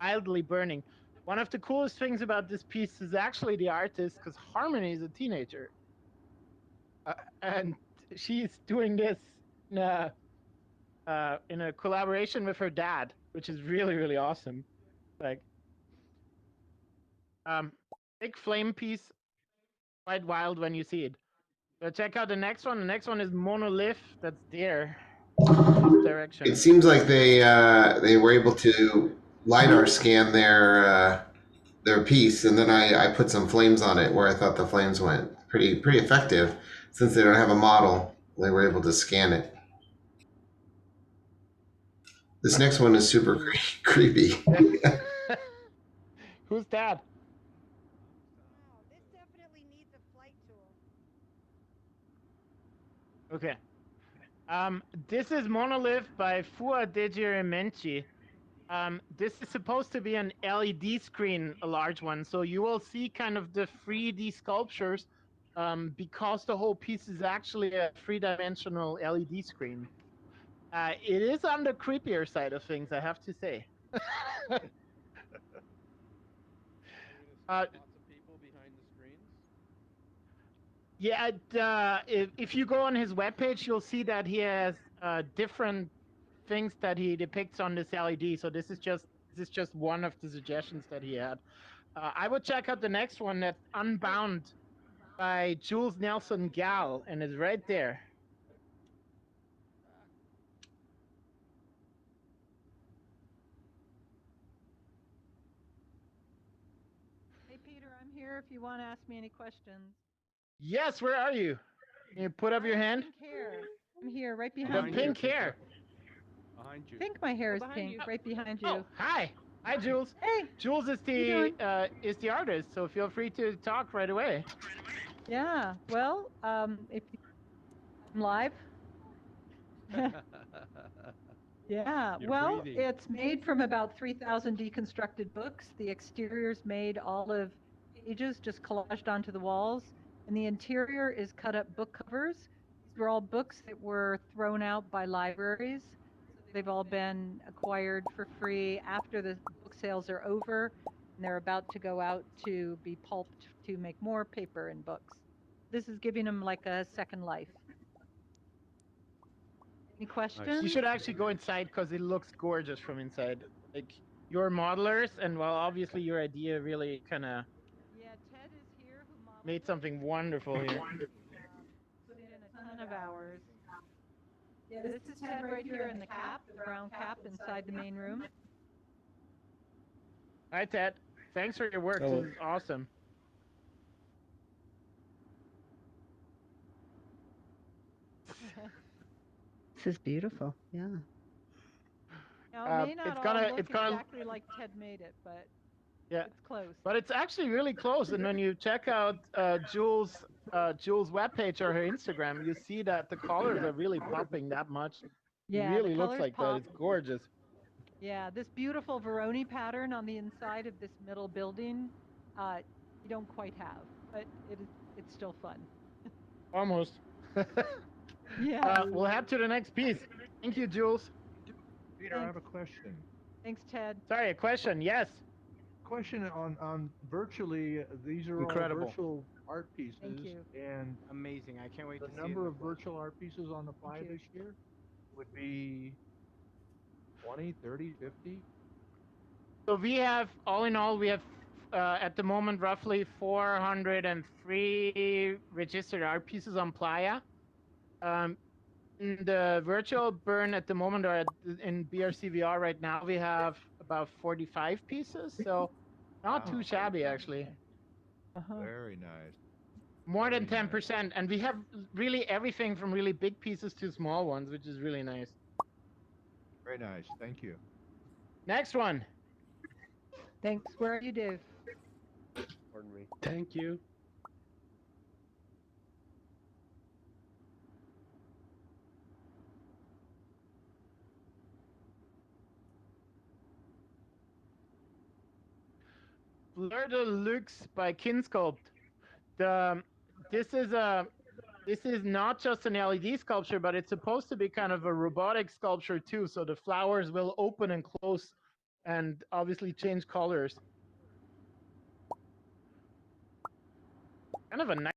wildly burning. One of the coolest things about this piece is actually the artist, because Harmony is a teenager. And she's doing this in a collaboration with her dad, which is really, really awesome. Like, big flame piece, quite wild when you see it. So check out the next one. The next one is Monolith. That's there. This direction. It seems like they were able to LiDAR scan their piece, and then I put some flames on it where I thought the flames went. Pretty effective, since they don't have a model. They were able to scan it. This next one is super creepy. Who's that? Wow, this definitely needs a flight tool. Okay. This is Monolith by Fua Dejiremenchi. This is supposed to be an LED screen, a large one. So you will see kind of the 3D sculptures because the whole piece is actually a three-dimensional LED screen. It is on the creepier side of things, I have to say. Lots of people behind the screens. Yeah, if you go on his webpage, you'll see that he has different things that he depicts on this LED. So this is just one of the suggestions that he had. I would check out the next one, that's Unbound by Jules Nelson Gal, and it's right there. Hey, Peter, I'm here if you want to ask me any questions. Yes, where are you? Can you put up your hand? Pink hair. I'm here, right The behind you. pink hair. Behind you. I think my hair is behind pink, you. right behind you. Oh, hi. Hi, Jules. Hey. Jules is the artist, so feel free to talk right away. Yeah. Well, if I'm live. Yeah. You're well, breathing. it's made from about 3,000 deconstructed books. The exterior's made all of pages just collaged onto the walls, and the interior is cut up book covers. These were all books that were thrown out by libraries. They've all been acquired for free after the book sales are over, and they're about to go out to be pulped to make more paper and books. This is giving them like a second life. Any questions? You should actually go inside because it looks gorgeous from inside. Like your modelers, and well, obviously your idea really kind of Ted is here who modeled made something wonderful here. put in a ton of hours. Yeah, this is Ted right here in the cap, the brown cap inside the main room. Hi, Ted. Thanks for your work. Hello. This is awesome. This is beautiful. Yeah. Now, it may not it's all gonna- look it's gonna- exactly like Ted made it, but Yeah, it's close. but it's actually really close. And when you check out Jules' webpage or her Instagram, you see that the colors are really popping that much. Yeah, really the looks colors like pop. that. It's gorgeous. Yeah, this beautiful Veroni pattern on the inside of this middle building, you don't quite have, but it's still fun. Almost. Yeah. We'll head to the next piece. Thank you, Jules. Peter, I have a question. Thanks, Ted. Sorry, a question. Yes. Question on virtually, these are Incredible. all virtual art pieces. Thank you. And Amazing. I can't wait to the see it. number of virtual art pieces on the fly you. this year would be 20, 30, 50. So we have, all in all, we have at the moment roughly 403 registered art pieces on Playa. In the virtual burn at the moment, or in BRCVR right now, we have about 45 pieces. So not too shabby, actually. Very nice. More than 10%. And we have really everything from really big pieces to small ones, which is really nice. Very nice. Thank you. Next one. Thanks. Where are you, Dave? Pardon me. Thank you. Fleur de Luxe by Kinsculpt. This is not just an LED sculpture, but it's supposed to be kind of a robotic sculpture too. So the flowers will open and close and obviously change colors. Kind of a nice.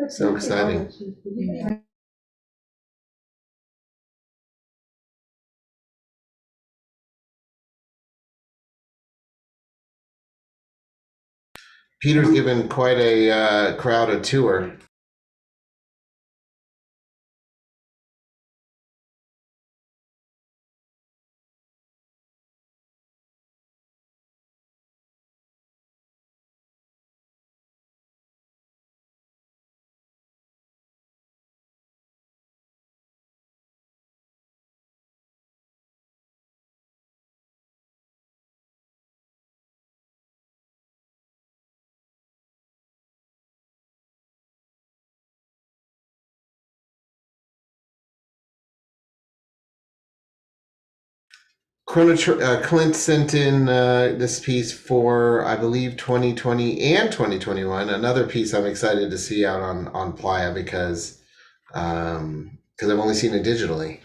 So exciting. Peter's given quite a crowd a tour. Clint sent in this piece for, I believe, 2020 and 2021. Another piece I'm excited to see out on Playa because I've only seen it digitally.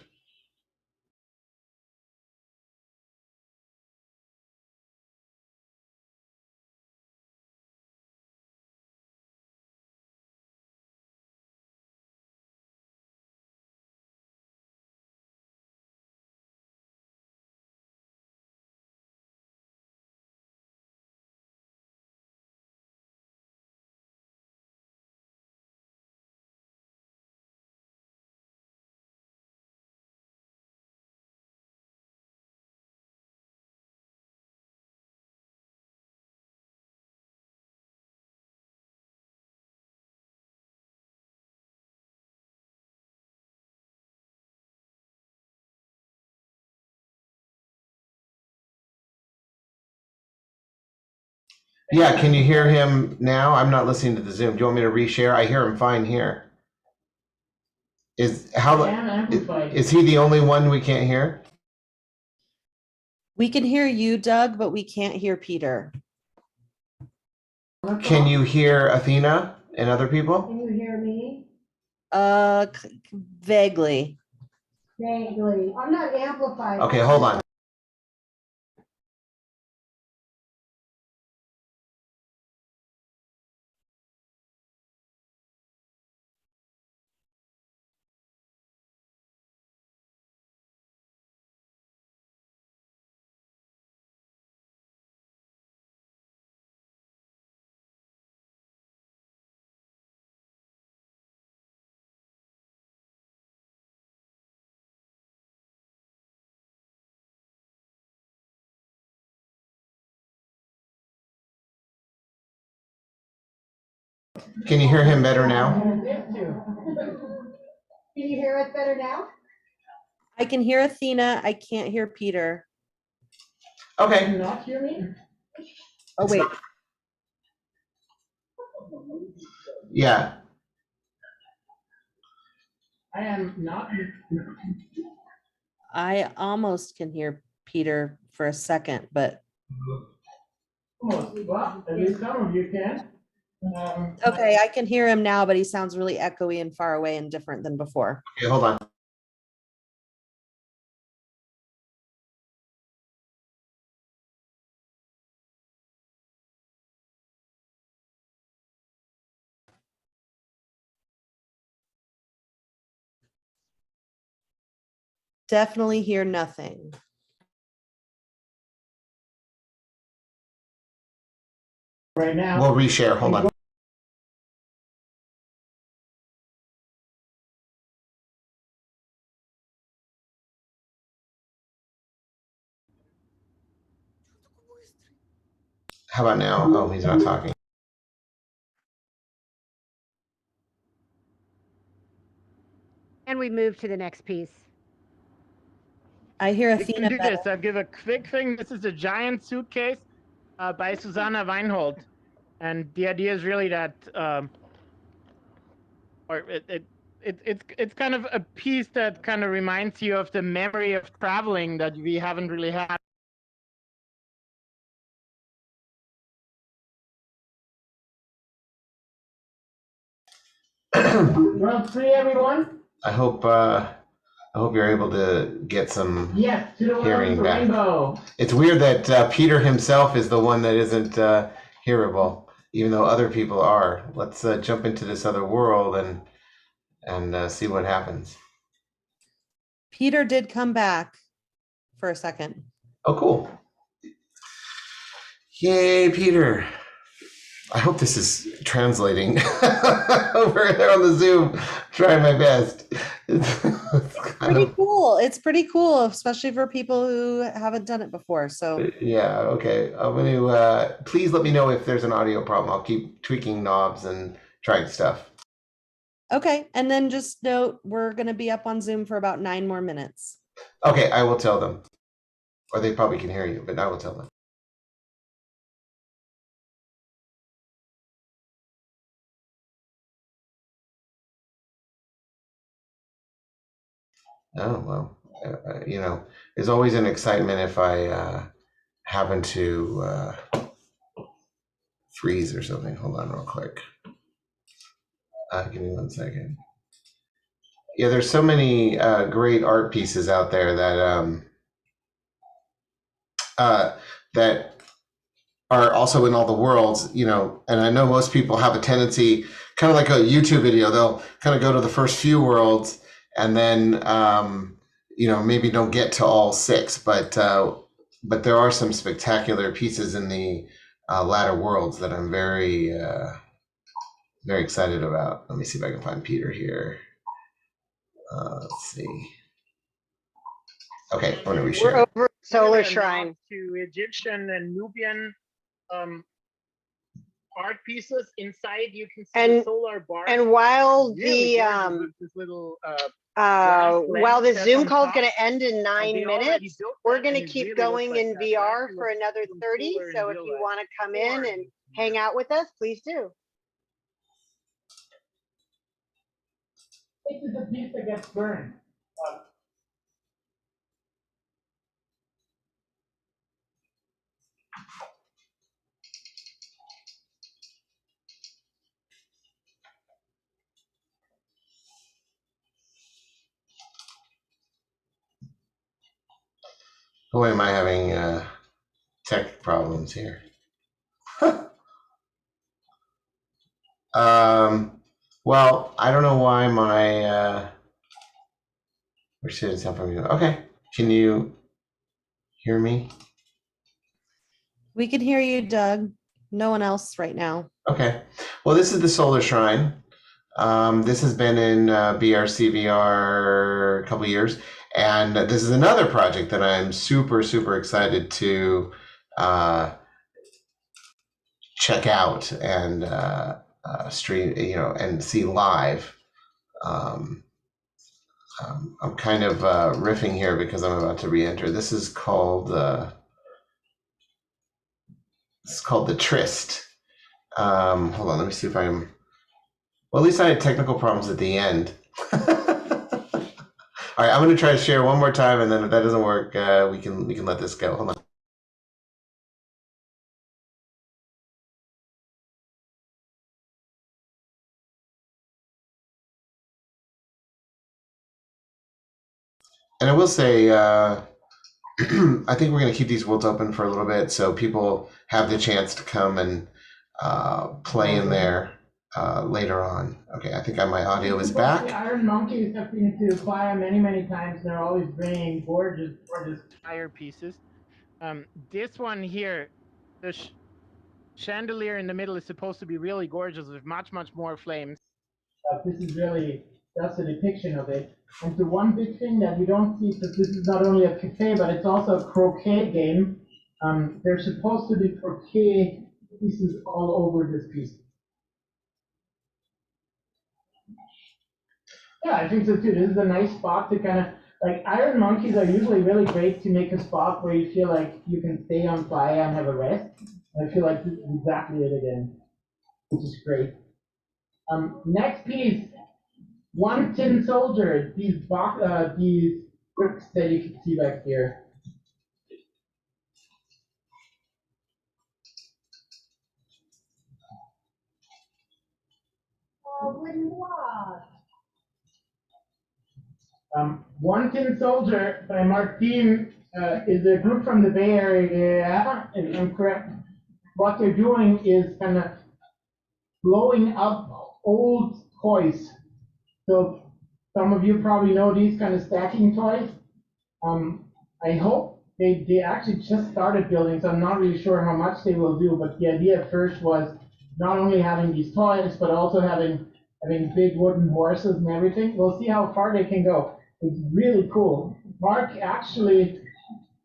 Yeah, can you hear him now? I'm not listening to the Zoom. Do you want me to reshare? I hear him fine here. Is he the only one we can't hear? We can hear you, Doug, but we can't hear Peter. Can you hear Athena and other people? Can you hear me? Vaguely. Vaguely. I'm not amplified. Okay, hold on. Can you hear him better now? Can you hear us better now? I can hear Athena. I can't hear Peter. Okay. Can you not hear me? Oh, wait. Yeah. I am not. I almost can hear Peter for a second, but Well, at least some of you can. okay, I can hear him now, but he sounds really echoey and far away and different than before. Okay, hold on. Definitely hear nothing. Right now. We'll reshare. Hold on. How about now? Oh, he's not talking. And we move to the next piece. I hear We Athena can do better. this. I'll give a quick thing. This is a giant suitcase by Susanna Weinhold. And the idea is really that, it's kind of a piece that kind of reminds you of the memory of traveling that we haven't really had. Round three, everyone. I hope you're able to get some Yes, to the world hearing of the back. rainbow. It's weird that Peter himself is the one that isn't hearable, even though other people are. Let's jump into this other world and see what happens. Peter did come back for a second. Oh, cool. Yay, Peter. I hope this is translating over there on the Zoom. Trying my best. It's Pretty cool. It's pretty cool, especially for people who haven't done it before. So yeah, okay. I'm going to please let me know if there's an audio problem. I'll keep tweaking knobs and trying stuff. okay, and then just note we're going to be up on Zoom for about 9 more minutes. Okay, I will tell them. Or they probably can hear you, but I will tell them. Oh, well, you know, there's always an excitement if I happen to freeze or something. Hold on real quick. Give me 1 second. Yeah, there's so many great art pieces out there that are also in all the worlds, you know, and I know most people have a tendency, kind of like a YouTube video, they'll kind of go to the first few worlds and then, you know, maybe don't get to all 6, but there are some spectacular pieces in the latter worlds that I'm very, very excited about. Let me see if I can find Peter here. Let's see. Okay, I'm going to reshare. We're over Solar Shrine. To Egyptian and Nubian art pieces inside. You can see the solar bar. And while really the this little Well, the Zoom call is going to end in 9 minutes. We're going to keep going in VR for another 30. So if you want to come in and hang out with us, please do. This is the piece that gets burned. Boy, am I having tech problems here. Well, I don't know why my we're sitting something from you. Okay, can you hear me? We can hear you, Doug. No one else right now. Okay. Well, this is the Solar Shrine. This has been in BRCVR a couple years, and this is another project that I'm super excited to check out and stream, and see live. I'm kind of riffing here because I'm about to re-enter. This is called the Tryst. Hold on, let me see if I'm. Well, at least I had technical problems at the end. All right, I'm going to try to share one more time, and then if that doesn't work, we can let this go. Hold on. And I will say, I think we're going to keep these worlds open for a little bit so people have the chance to come and play in there later on. Okay, I think my audio is back. The iron monkeys have been to fire many times. They're always bringing gorgeous fire pieces. This one here, the chandelier in the middle is supposed to be really gorgeous with much more flames. This is really just a depiction of it. And the one big thing that you don't see, because this is not only a cafe, but it's also a croquet game. There's supposed to be croquet pieces all over this piece. Yeah, I think so too. This is a nice spot to kind of, like, iron monkeys are usually really great to make a spot where you feel like you can stay on fire and have a rest. I feel like this is exactly it again, which is great. Next piece, one tin soldier. These bricks that you can see back here. One Tin Soldier by Martin is a group from the Bay Area, if I'm correct. What they're doing is kind of blowing up old toys. So some of you probably know these kind of stacking toys. I hope they actually just started building, so I'm not really sure how much they will do, but the idea at first was not only having these toys, but also having big wooden horses and everything. We'll see how far they can go. It's really cool. Mark actually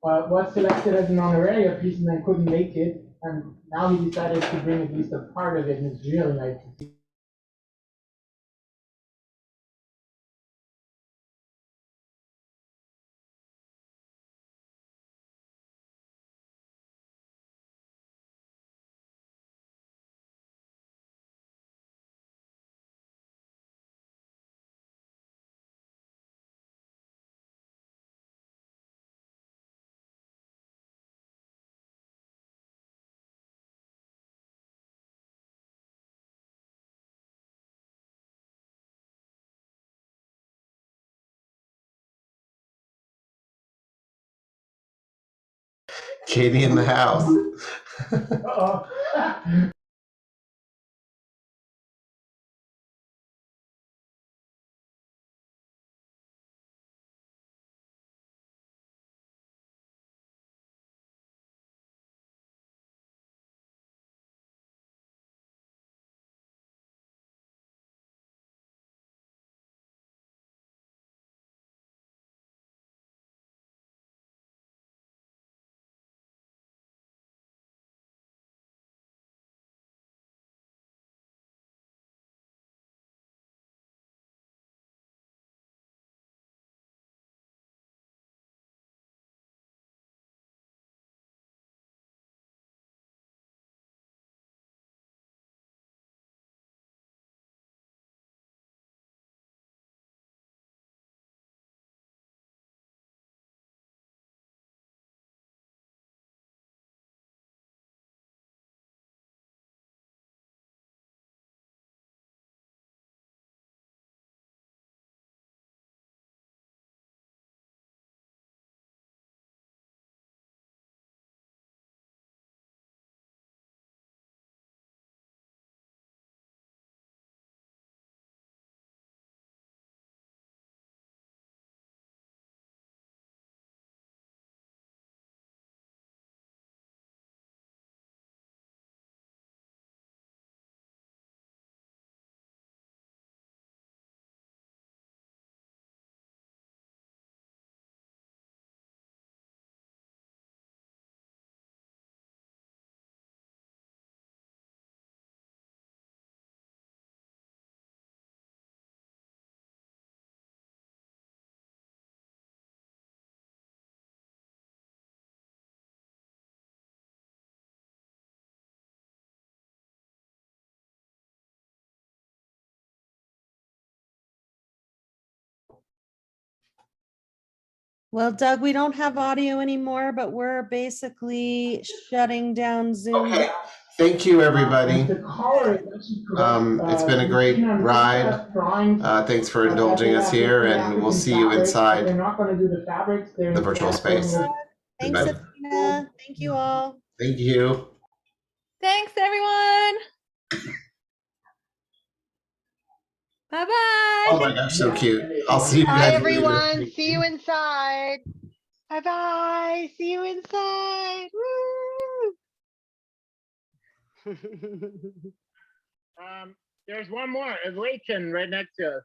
was selected as an honorary piece and then couldn't make it, and now he decided to bring at least a part of it, and it's really nice to see. Katie in the house. Uh-oh. Well, Doug, we don't have audio anymore, but we're basically shutting down Zoom. Okay. Thank you, everybody. The color is actually correct. It's been a You've great seen on ride. Pinterest drawings, Thanks for that indulging they us have here, different and we'll African see you fabrics, but inside they're not going to do the fabrics. They're the virtual space. Thanks, Goodbye. Athena. Thank you all. Thank you. Thanks, everyone. Bye-bye. Oh my gosh, so cute. I'll see you Bye, guys everyone. later. See you inside. Bye bye. See you inside. Woo! There's one more. It's Leighton right next to us.